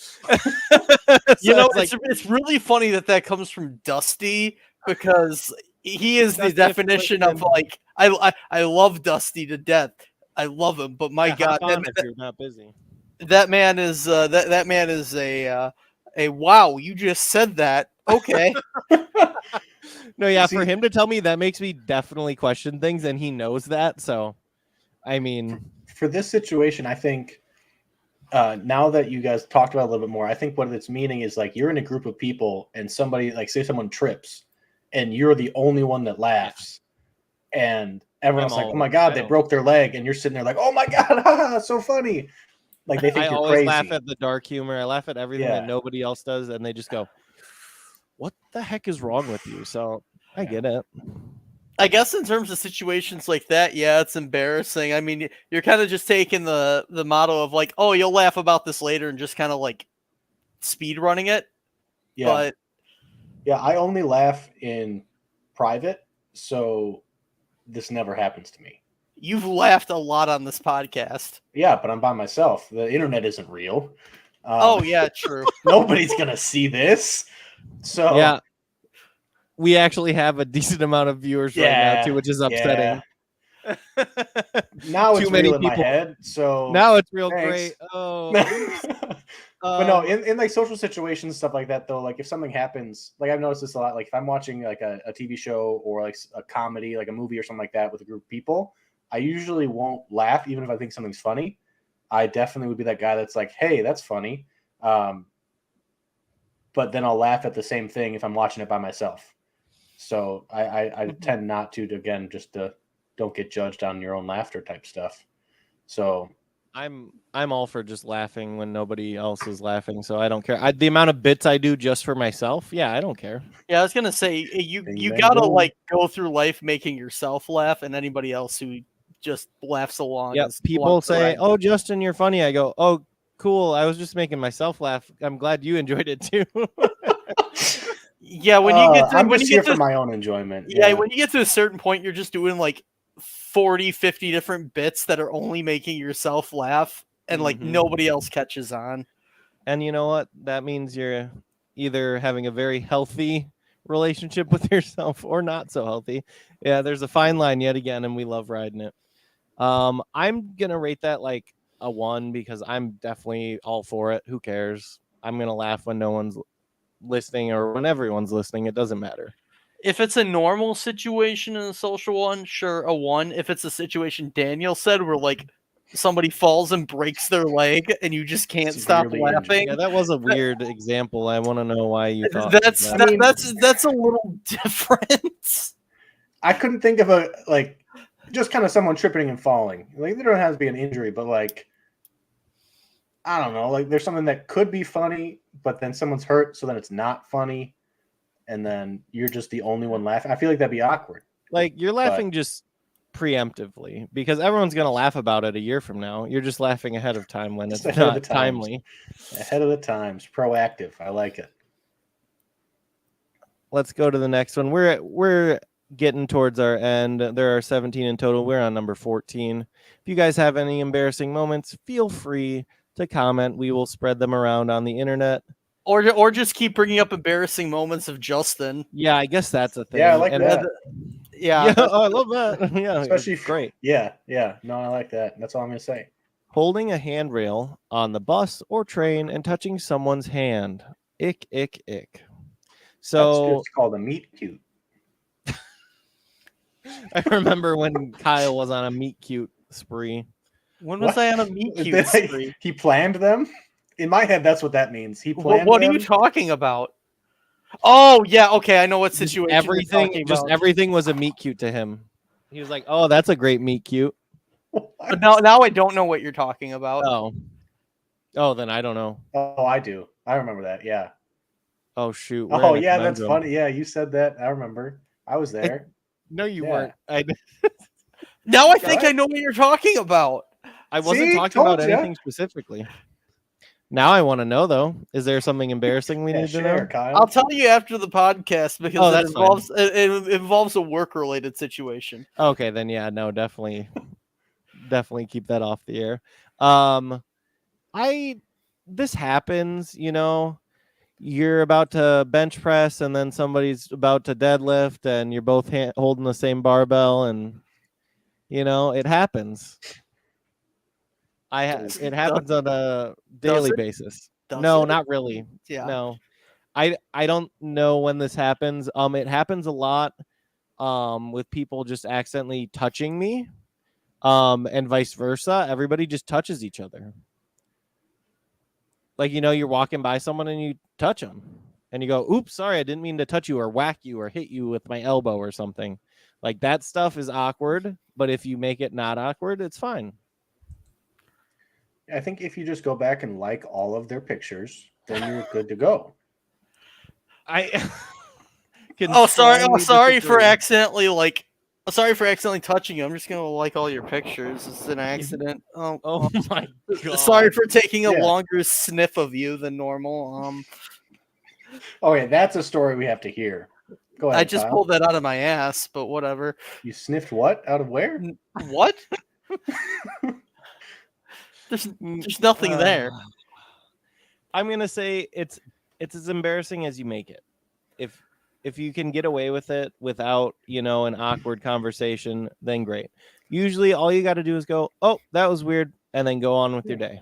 You know, it's it's really funny that comes from Dusty, because he is the Dusty definition of affliction. like I love Dusty to death. I love him, but my yeah, God, hop on if you're not busy. that man is that man is a wow. You just said that. Okay. No, yeah, See- for him to tell me that makes me definitely question things, and he knows that. So, I mean, For this situation, I think now that you guys talked about it a little bit more, I think what it's meaning is like you're in a group of people and somebody, like say someone trips and you're the only one that laughs. And everyone's I'm like, oh always- my God, I they don't- broke their leg. And you're sitting there like, oh my God, haha, so funny. Like they think I you're always crazy. laugh at the dark humor. I laugh at everything Yeah. that nobody else does, and they just go, "What the heck is wrong with you?" So I get it. I guess in terms of situations like that, yeah, it's embarrassing. I mean, you're kind of just taking the motto of like, oh, you'll laugh about this later, and just kind of like speed running it. Yeah. But Yeah, I only laugh in private, so this never happens to me. you've laughed a lot on this podcast. Yeah, but I'm by myself. The internet isn't real. Oh yeah, true. Nobody's gonna see this. So Yeah, we actually have a decent amount of viewers right Yeah, now too, which is upsetting. now Too it's many real in my people. head. So Now it's real Thanks. great. Oh, but no, um, in like social situations, stuff like that, though, like if something happens, like I've noticed this a lot, like if I'm watching like a TV show or like a comedy, like a movie or something like that with a group of people, I usually won't laugh, even if I think something's funny. I definitely would be that guy that's like, hey, that's funny. But then I'll laugh at the same thing if I'm watching it by myself. So I tend not to, again, just to don't get judged on your own laughter type stuff. So I'm all for just laughing when nobody else is laughing, so I don't care. The amount of bits I do just for myself, yeah, I don't care. Yeah, I was gonna say you Bing, gotta bang, boom. like go through life making yourself laugh, and anybody else who just laughs along. Yeah, is people along for the say, ride. "Oh, Justin, you're funny." I go, "Oh, cool. I was just making myself laugh. I'm glad you enjoyed it too." Yeah, when you get to I'm when just you here get to for my own enjoyment. yeah, when you get to a certain point, you're just doing like 40, 50 different bits that are only making yourself laugh, and like Mhm. nobody else catches on. And you know what? That means you're either having a very healthy relationship with yourself or not so healthy. Yeah, there's a fine line yet again, and we love riding it. I'm gonna rate that like a 1 because I'm definitely all for it. Who cares? I'm gonna laugh when no one's listening or when everyone's listening. It doesn't matter. If it's a normal situation in a social one, sure, a 1. If it's a situation Daniel said where like somebody falls and breaks their leg and you just can't stop Severely injured. laughing, Yeah, that was a weird example. I want to know why you thought that's that. I mean- that's a little different. I couldn't think of a like just kind of someone tripping and falling. Like there don't have to be an injury, but like I don't know, like there's something that could be funny, but then someone's hurt, so then it's not funny, and then you're just the only one laughing. I feel like that'd be awkward. Like you're laughing just preemptively because everyone's gonna laugh about it a year from now. You're just laughing ahead of time when Just it's ahead of not the times. timely. Ahead of the times, proactive. I like it. Let's go to the next one. We're getting towards our end. There are 17 in total. We're on number 14. If you guys have any embarrassing moments, feel free to comment. We will spread them around on the internet. Or just keep bringing up embarrassing moments of Justin. Yeah, I guess that's a thing. Yeah, I like and that. Yeah, Yeah, oh, I love that. Yeah, Especially it's great. Yeah. No, I like that. That's all I'm gonna say. Holding a handrail on the bus or train and touching someone's hand. Ick, ick, ick. That's So just called a meet cute. I remember when Kyle was on a meet cute spree. when was What? I on a meet cute spree? He planned them. In my head, that's what that means. He planned What are them. you talking about? Oh yeah, okay, I know what situation you're Everything, talking just about. everything was a meet cute to him. He was like, "Oh, that's a great meet cute." But now I don't know what you're talking about. Oh, then I don't know. Oh, I do. I remember that. Yeah. Oh shoot. we're Oh, in a yeah. That's conundrum. funny. Yeah, you said that. I remember. I was there. No, you Yeah. weren't. Now I think Alright. I know what you're talking about. I wasn't See? talking about Told ya. anything specifically. Now I want to know though. Is there something embarrassing we Yeah, need to share, know? Kyle. I'll tell you after the podcast because Oh, it that's fine. involves it involves a work related situation. Okay, then yeah, no, definitely keep that off the air. This happens, you know. You're about to bench press and then somebody's about to deadlift and you're both holding the same barbell and you know, it happens. It happens on a daily it? basis. Does No, it? not really. Yeah. No. I don't know when this happens. It happens a lot with people just accidentally touching me. And vice versa. Everybody just touches each other. Like, you know, you're walking by someone and you touch them and you go, "Oops, sorry, I didn't mean to touch you or whack you or hit you with my elbow or something." Like that stuff is awkward, but if you make it not awkward, it's fine. I think if you just go back and like all of their pictures, then you're good to go. I can Oh sorry strongly for disagree. sorry for accidentally touching you. I'm just gonna like all your pictures. It's an accident. Oh my god. Sorry for taking a Yeah. longer sniff of you than normal. Okay, that's a story we have to hear. Go ahead. I just Kyle. pulled that out of my ass, but whatever. You sniffed what? Out of where? What? There's nothing there. I'm gonna say it's as embarrassing as you make it. If you can get away with it without, you know, an awkward conversation, then great. Usually all you got to do is go, "Oh, that was weird," and then go on with your day.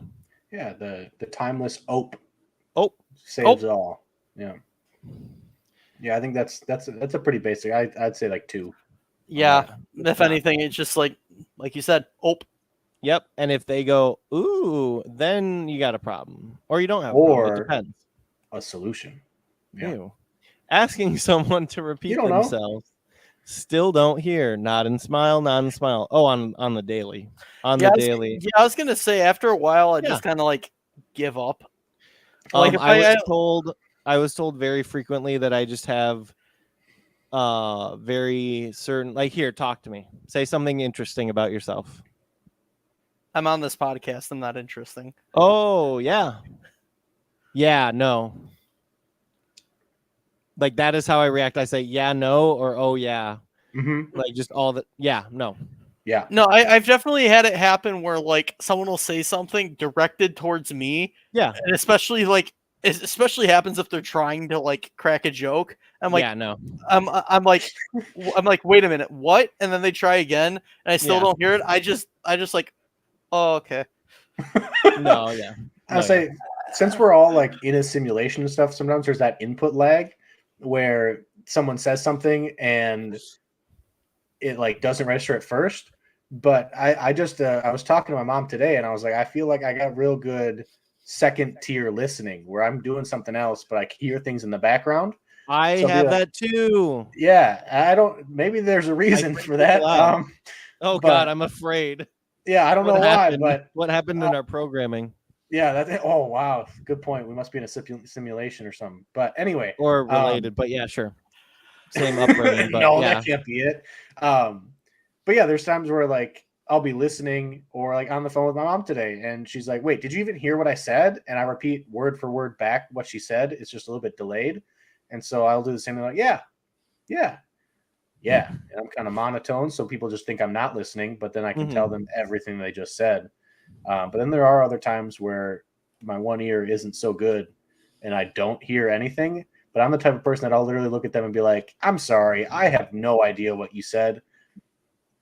Yeah, the timeless ope Oh, saves all. Yeah. Yeah, I think that's a pretty basic. I'd say like 2. Yeah. yeah. If anything, it's just like you said. Oh, Yep. And if they go, "Ooh," then you got a problem. Or you don't have a problem. Or- It depends. A solution. Yeah. Ew. Asking someone to repeat don't know. themselves. Still don't hear nod and smile, nod and smile. Oh, on the daily. On Yeah, the daily. Yeah, I was gonna say after a while, I Yeah. just kind of like give up. Like if I was told very frequently that I just have very certain, like, here, talk to me. Say something interesting about yourself. I'm on this podcast, I'm not interesting. Oh, yeah. Yeah, no. Like, that is how I react. I say, yeah, no, or oh, yeah. Mm-hmm. Like, just all the, yeah, no. Yeah. No, I've definitely had it happen where like someone will say something directed towards me, Yeah. and especially happens if they're trying to like crack a joke. I'm like, yeah, no. I'm like, wait a minute, what? And then they try again, and I still Yeah. don't hear it. I just like, oh, okay. No, yeah. I'll say, since we're all like in a simulation and stuff, sometimes there's that input lag where someone says something and it like doesn't register at first. But I was talking to my mom today and I was like, I feel like I got real good second tier listening where I'm doing something else, but I can hear things in the background. I So have yeah. that too. Yeah, I don't. Maybe there's a reason freak for that. people out. Oh but- God, I'm afraid. Yeah, I don't know happened? why, but What happened in our programming yeah, that. Oh wow, good point. We must be in a simulation or something. But anyway, or related? But yeah, sure. Same upbringing. But no, yeah. that can't be it. But yeah, there's times where like I'll be listening or like on the phone with my mom today, and she's like, "Wait, did you even hear what I said?" And I repeat word for word back what she said. It's just a little bit delayed, and so I'll do the same thing. Like, yeah, and I'm kind of monotone, so people just think I'm not listening. But then I can tell them everything they just said. But then there are other times where my one ear isn't so good, and I don't hear anything. But I'm the type of person that I'll literally look at them and be like, "I'm sorry, I have no idea what you said."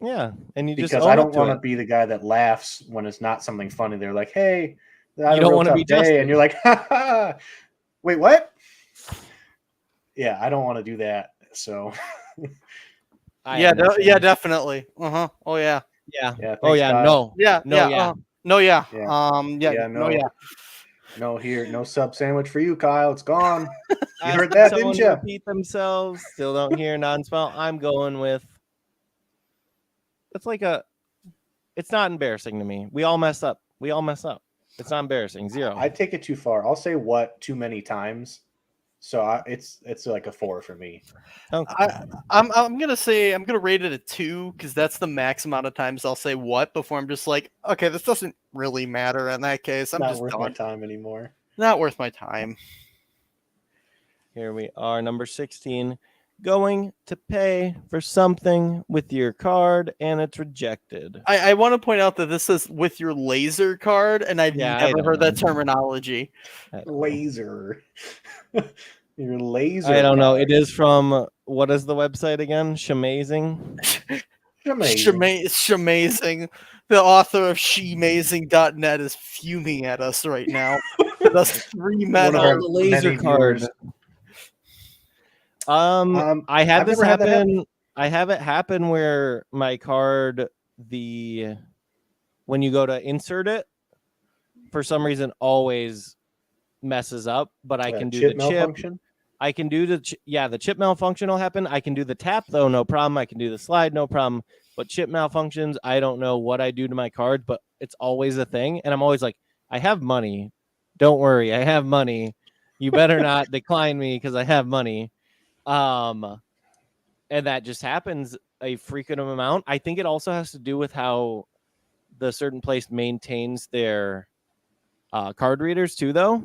Yeah, and you just Because own I up don't to want it. to be the guy that laughs when it's not something funny. They're like, "Hey, You don't want to be day," Justin. and you're like, "Ha ha, wait, what?" Yeah, I don't want to do that. So I Yeah, understand. definitely. Oh yeah. Yeah. yeah. Oh thanks, yeah. Kyle. No. Yeah. No, Yeah. yeah. No. Yeah. Yeah, Yeah. no. No. Yeah. No here, no sub sandwich for you, Kyle. It's gone. You Ask heard that, someone didn't to you? repeat themselves. Still don't hear non-spell. I'm going with. It's like a. It's not embarrassing to me. We all mess up. It's not embarrassing. Zero. I take it too far. I'll say what too many times. So it's like a 4 for me. Okay. I'm gonna rate it a 2 because that's the max amount of times I'll say what before I'm just like, okay, this doesn't really matter in that case. I'm Not just worth my done. time anymore. Not worth my time. Here we are, number 16. Going to pay for something with your card and it's rejected. I want to point out that this is with your laser card, and I've Yeah, I never don't heard that know. terminology. Laser. Your laser. I don't know. card. It is from what is the website again? Shamazing. Amazing. Shamazing. The author of shemazing.net is fuming at us right now. That's 3 men One of on our the laser many card. viewers. I had I've this never had that happen. I have it happen where my card, when you go to insert it, for some reason always messes up. But I can do the chip. malfunction. I can do the chip malfunction will happen. I can do the tap though, no problem. I can do the slide, no problem. But chip malfunctions, I don't know what I do to my card, but it's always a thing. And I'm always like, I have money. Don't worry, I have money. You better not decline me because I have money. And that just happens a frequent amount. I think it also has to do with how the certain place maintains their card readers too, though.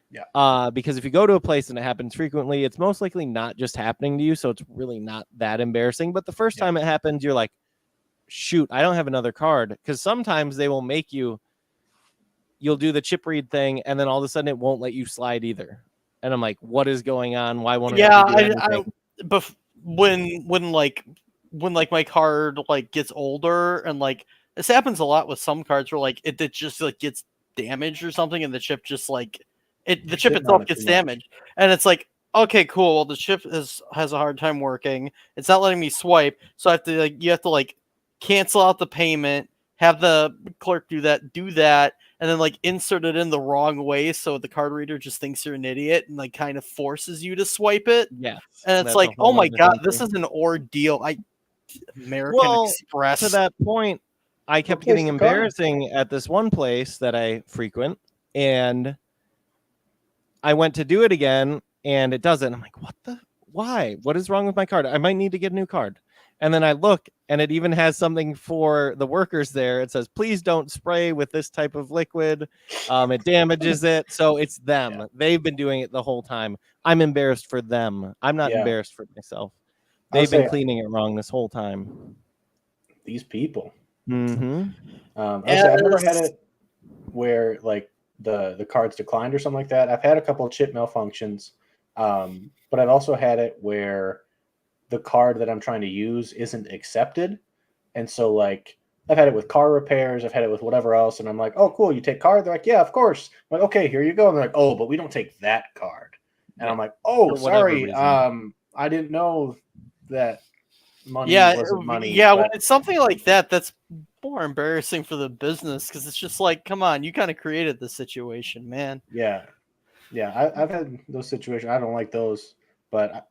Yeah. Because if you go to a place and it happens frequently, it's most likely not just happening to you, so it's really not that embarrassing. But the first time it happens, you're like, shoot, I don't have another card. Because sometimes they will make you'll do the chip read thing, and then all of a sudden it won't let you slide either. And I'm like, what is going on? Why won't it let me do anything? When my card like gets older, and like this happens a lot with some cards where like it just like gets damaged or something, and the chip just like the chip itself gets damaged, and it's like, okay, cool. Well, the chip has a hard time working. It's not letting me swipe, so I have to you have to cancel out the payment, have the clerk do that, and then like insert it in the wrong way, so the card reader just thinks you're an idiot and like kind of forces you to swipe it. Yes. And it's that's like, a whole oh my other god, thing, this too. is an ordeal. American Well, Express. To that point, I kept Replace getting the card. embarrassing at this one place that I frequent, and I went to do it again, and it doesn't. I'm like, what the? Why? What is wrong with my card? I might need to get a new card. And then I look, and it even has something for the workers there. It says, please don't spray with this type of liquid. It damages it. So it's them. Yeah. They've been doing it the whole time. I'm embarrassed for them. I'm not Yeah. embarrassed for myself. I would They've been say- cleaning it wrong this whole time. These people. Mm-hmm. I've never had it where like the cards declined or something like that. I've had a couple of chip malfunctions, but I've also had it where the card that I'm trying to use isn't accepted, and so like I've had it with car repairs, I've had it with whatever else, and I'm like, oh cool, you take card? They're like, yeah, of course. I'm like, okay, here you go. And they're like, oh, but we don't take that card, and I'm like, oh, For whatever sorry, reason. I didn't know that money yeah, wasn't money. yeah. but- When it's something like that, that's more embarrassing for the business because it's just like, come on, you kind of created the situation, man. Yeah, I've had those situations. I don't like those, but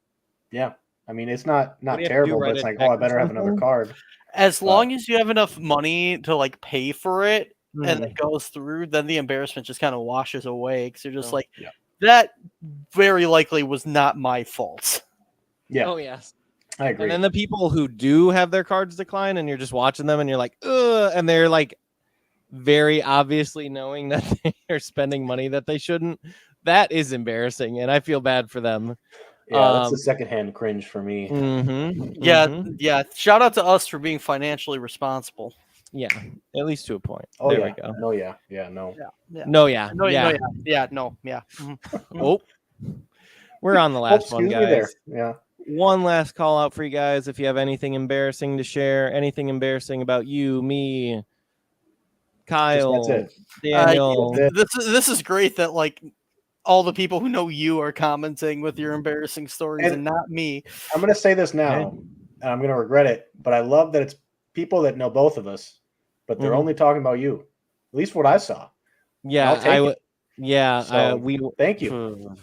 yeah, I mean, it's not do you have to do, terrible, but write it's a like, check oh, I or better have another something? card. As long as you have enough money to like pay for it and Hmm. it goes through, then the embarrassment just kind of washes away because you're just Oh, like, yeah. that very likely was not my fault. Yeah, Oh yes. I agree. And then the people who do have their cards decline, and you're just watching them, and you're like, ugh, and they're like very obviously knowing that they're spending money that they shouldn't. That is embarrassing, and I feel bad for them. yeah, that's the um, secondhand cringe for me. Mhm, Yeah, mhm. yeah. Shout out to us for being financially responsible. Yeah, at least to a point. Oh There yeah, we go. no, yeah, no. Yeah. No, yeah, No, yeah. no, yeah, no, yeah. Mhm. Oh, we're on the Oh, last one, excuse me there. guys. Yeah, One last call out for you guys. If you have anything embarrassing to share, anything embarrassing about you, me, Kyle, that's Daniel. That's This is great that like all the people who know you are commenting with your embarrassing stories and, And- not me. I'm gonna say this now, and I'm gonna regret it, but I love that it's people that know both of us, but they're Mhm. only talking about you. At least what I saw. Yeah, I'll take I it. would. Yeah, So, we. Thank you.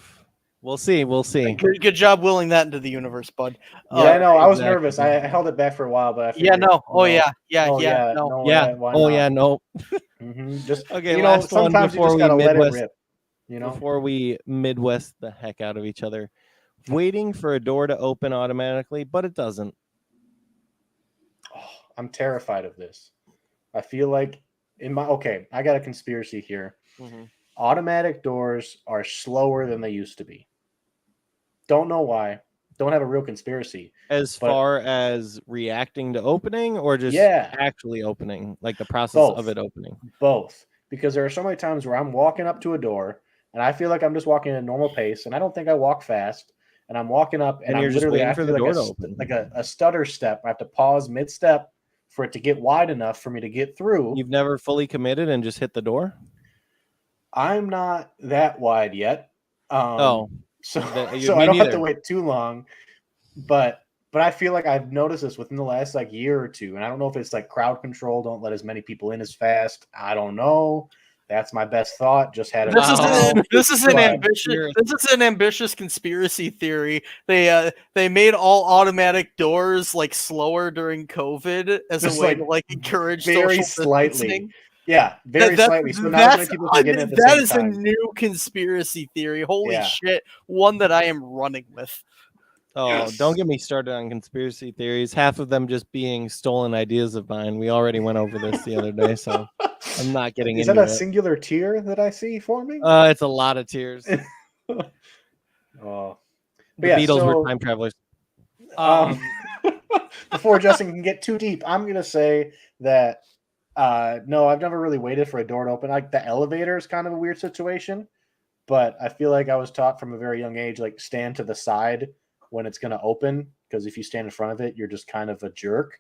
We'll see. We'll see. Good job willing that into the universe, bud. Yeah, I know. I was exactly. nervous. I held it back for a while, but I Yeah, figured, no. Oh no. yeah, yeah, Oh, yeah. No. Yeah. why Oh not? yeah. No. Just Okay, you know, last one sometimes you before just we gotta let it Midwest- rip. You know, Before we Midwest the heck out of each other, waiting for a door to open automatically, but it doesn't. oh, I'm terrified of this. I feel like I got a conspiracy here. Automatic doors are slower than they used to be. Don't know why. Don't have a real conspiracy. As But- far as reacting to opening, or just Yeah. actually opening, like the process Both. of it opening. Both, because there are so many times where I'm walking up to a door and I feel like I'm just walking at a normal pace, and I don't think I walk fast. And I'm walking up, and And I'm you're just literally waiting I for feel the like door to open. like a stutter step. I have to pause mid-step for it to get wide enough for me to get through. You've never fully committed and just hit the door. I'm not that wide yet. Oh, so me so I don't have neither. to wait too long. But I feel like I've noticed this within the last like year or two, and I don't know if it's like crowd control. Don't let as many people in as fast. I don't know. That's my best thought. Just had it. This is Wow. this is an Wow. ambitious this is an ambitious conspiracy theory. They made all automatic doors like slower during COVID as Just, a way like, to like encourage very social slightly. distancing. Yeah, very That- slightly. So not as many people can get in at the that same is time. a new conspiracy theory. Holy Yeah. shit! One that I am running with. oh! Yes. Don't get me started on conspiracy theories. Half of them just being stolen ideas of mine. We already went over this the other day, so I'm not getting Is into that a it. singular tier that I see forming? It's a lot of tears. The Oh, But yeah, Beatles so- were time travelers. Um, before Justin can get too deep, I'm gonna say that no, I've never really waited for a door to open. Like the elevator is kind of a weird situation, but I feel like I was taught from a very young age, like stand to the side when it's gonna open, because if you stand in front of it, you're just kind of a jerk.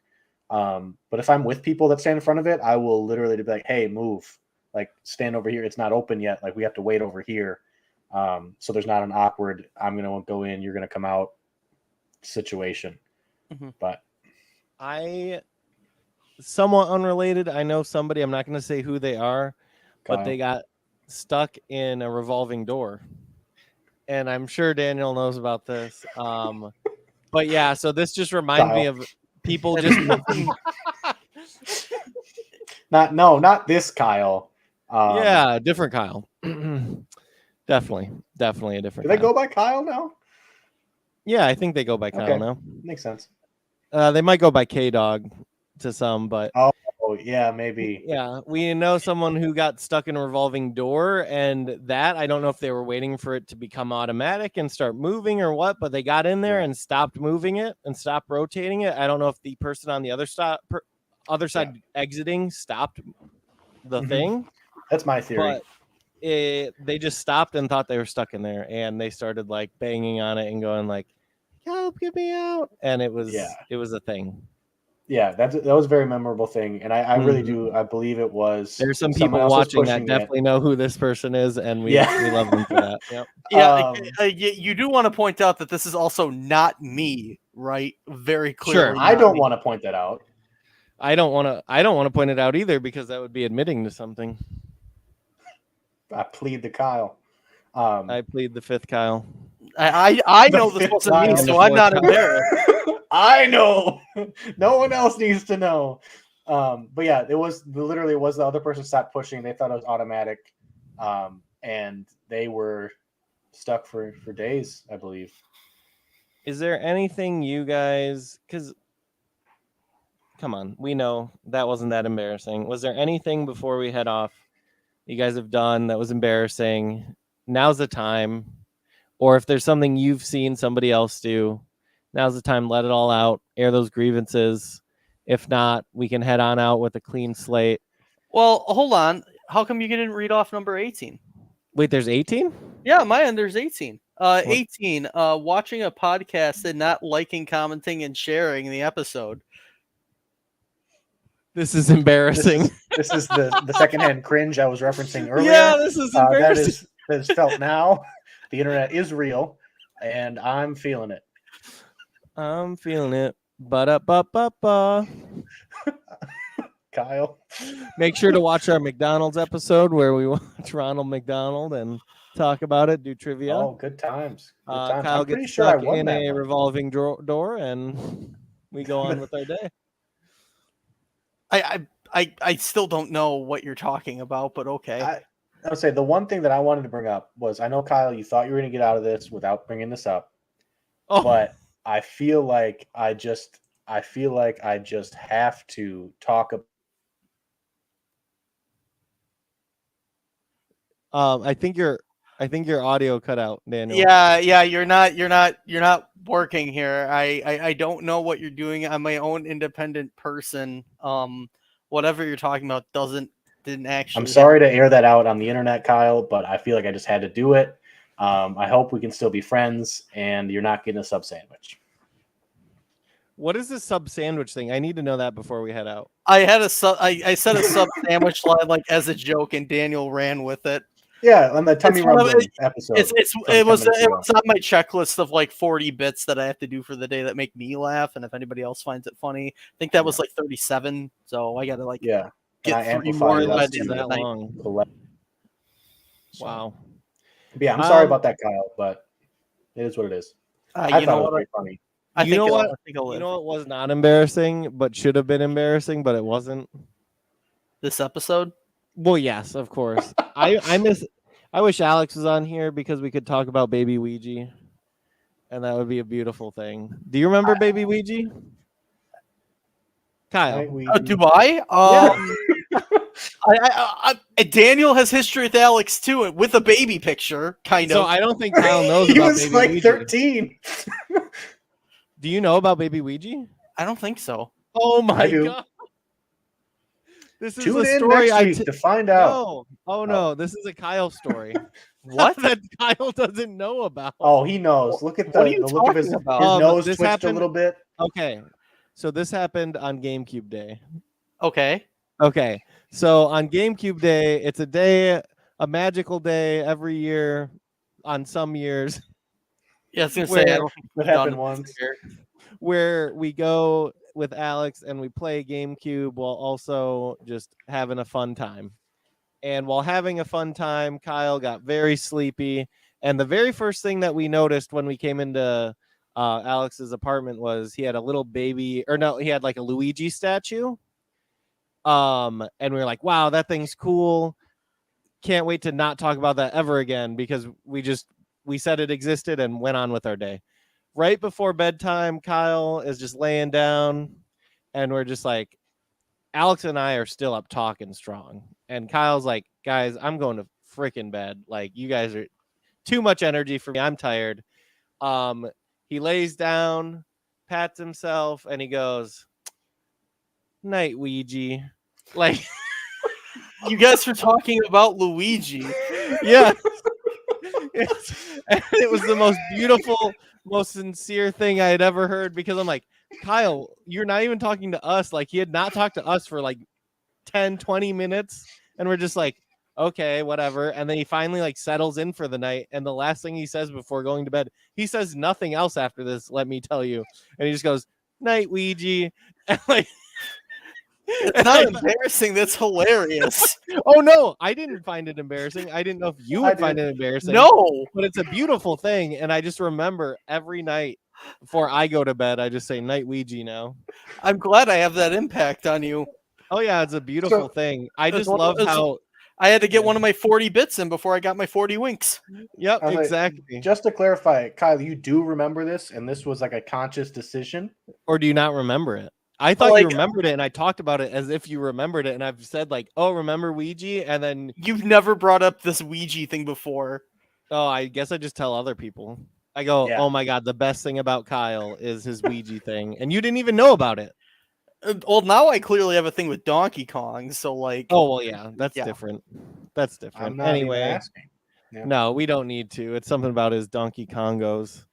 But if I'm with people that stand in front of it, I will literally be like, "Hey, move! Like stand over here. It's not open yet. Like we have to wait over here." So there's not an awkward "I'm gonna go in, you're gonna come out" situation. Mhm. But I somewhat unrelated. I know somebody. I'm not going to say who they are, but they got stuck in a revolving door. And I'm sure Daniel knows about this. But yeah, so this just reminds me Kyle. of people just not this Kyle. yeah, different Kyle. definitely a different. Do they Kyle. go by Kyle now? Yeah, I think they go by Kyle Okay. now. Makes sense. They might go by K Dog to some, but Oh yeah, maybe. yeah, we know someone who got stuck in a revolving door, and that I don't know if they were waiting for it to become automatic and start moving or what, but they got in there and stopped moving it and stopped rotating it. I don't know if the person on the other side exiting stopped the thing. That's my theory. But they just stopped and thought they were stuck in there, and they started like banging on it and going like, "Help, get me out!" And it was a thing. Yeah, that was a very memorable thing, and I really do. I believe it was. There's some someone people else was watching that pushing definitely know who this person is, and we love them for that. Yep. Yeah, you do want to point out that this is also not me, right? Very clearly. Sure. I don't me. want to point that out. I don't want to point it out either because that would be admitting to something. I plead the Kyle. I plead the fifth Kyle. I know this wasn't me, Kyle. so I'm not embarrassed. I know. No one else needs to know. But yeah, it was the other person stopped pushing. They thought it was automatic, and they were stuck for days, I believe. Is there anything you guys? Because come on, we know that wasn't that embarrassing. Was there anything before we head off you guys have done that was embarrassing? Now's the time. Or if there's something you've seen somebody else do, now's the time. Let it all out. Air those grievances. If not, we can head on out with a clean slate. Well, hold on. How come you didn't read off number 18? Wait, there's 18? Yeah, my end there's 18. 18. Watching a podcast and not liking, commenting, and sharing the episode. This is embarrassing. This is the secondhand cringe I was referencing earlier. Yeah, this is embarrassing. That is felt now. The internet is real, and I'm feeling it. I'm feeling it. Ba-da-ba-ba-ba. Kyle. Make sure to watch our McDonald's episode where we watch Ronald McDonald and talk about it, do trivia. Oh, good times. Good times. Kyle I'm pretty gets sure I stuck won in that a one. revolving door, and we go on with our day. I still don't know what you're talking about, but okay. I would say the one thing that I wanted to bring up was I know, Kyle, you thought you were going to get out of this without bringing this up, but I feel like I just have to talk about. I think your audio cut out, Daniel. Yeah, you're not working here. I don't know what you're doing. I'm my own independent person. Whatever you're talking about didn't actually. I'm sorry to air that out on the internet, Kyle, but I feel like I just had to do it. I hope we can still be friends, and you're not getting a sub sandwich. What is this sub sandwich thing? I need to know that before we head out. I had a sub. I said a sub sandwich line like as a joke, and Daniel ran with it. Yeah, on the Tummy It's one of Rumbling it- episode. It was on my checklist of like 40 bits that I have to do for the day that make me laugh, and if anybody else finds it funny, I think that was like 37. So I got to like yeah. And I get 3 amplified more it by up the to end of the that night. long. 11. Wow. But yeah, I'm sorry Um, about that, Kyle, but it is what it is. I You thought it know was what? pretty funny. I You think know it'll- what? I think it'll You live. know what was not embarrassing, but should have been embarrassing, but it wasn't? This episode. Well, yes, of course. I wish Alex was on here because we could talk about Baby Ouija, and that would be a beautiful thing. Do you remember Baby Ouija? Kyle. Do I? Daniel has history with Alex too, with a baby picture, kind So of. I don't think Kyle knows He about was Baby like Ouija. 13. Do you know about Baby Ouija? I don't think so. Oh my I do. god! This is Tune a in story next I week to find out. no. Oh no, this is a Kyle story. What? that Kyle doesn't know about? Oh, he knows. Look at What the are you look of his, talking about? his nose This twitched happened- a little bit. Okay, so this happened on GameCube Day. Okay. Okay, so on GameCube Day, it's a magical day every year. On some years, Yeah, I was gonna say Where- I don't think What we've done happened it once? this year. where we go with Alex and we play GameCube while also just having a fun time. And while having a fun time, Kyle got very sleepy. And the very first thing that we noticed when we came into Alex's apartment was he had a little baby, or no, he had like a Luigi statue. And we were like, wow, that thing's cool. Can't wait to not talk about that ever again, because we said it existed and went on with our day. Right before bedtime, Kyle is just laying down, and we're just like, Alex and I are still up talking strong. And Kyle's like, guys, I'm going to freaking bed. Like, you guys are too much energy for me. I'm tired. He lays down, pats himself, and he goes, night, Ouija. Like, You guys were talking about Luigi. yeah. It was the most beautiful, most sincere thing I had ever heard, because I'm like, Kyle, you're not even talking to us. Like, he had not talked to us for like 10, 20 minutes. And we're just like, okay, whatever. And then he finally like settles in for the night. And the last thing he says before going to bed, he says nothing else after this, let me tell you. And he just goes, night, Ouija. And like, It's not embarrassing. That's hilarious. oh no, I didn't find it embarrassing. I didn't know if you would find it embarrassing. No. But it's a beautiful thing. And I just remember every night before I go to bed, I just say night, Ouija now. I'm glad I have that impact on you. Oh yeah, it's a beautiful thing. I just one- love it's- how. I had to get one of my 40 bits in before I got my 40 winks. Yep, I was like, exactly. Just to clarify, Kyle, you do remember this, and this was like a conscious decision. Or do you not remember it? I thought Like- you remembered it, and I talked about it as if you remembered it, and I've said like, "Oh, remember Ouija?" And then, You've never brought up this Ouija thing before. oh, I guess I just tell other people. I go, Yeah. "Oh my god, the best thing about Kyle is his Ouija thing," and you didn't even know about it. Well, now I clearly have a thing with Donkey Kong, so like, Oh well, yeah, that's Yeah. different. That's I'm different. not even Anyway, asking. Yeah. no, we don't need to. It's something about his Donkey Kongos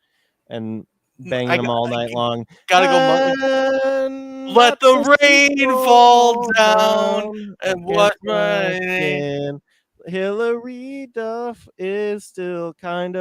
and banging I them got- all I night long. gotta go. And Let the rain people fall down and against wash my my skin. Hillary Duff is still kind of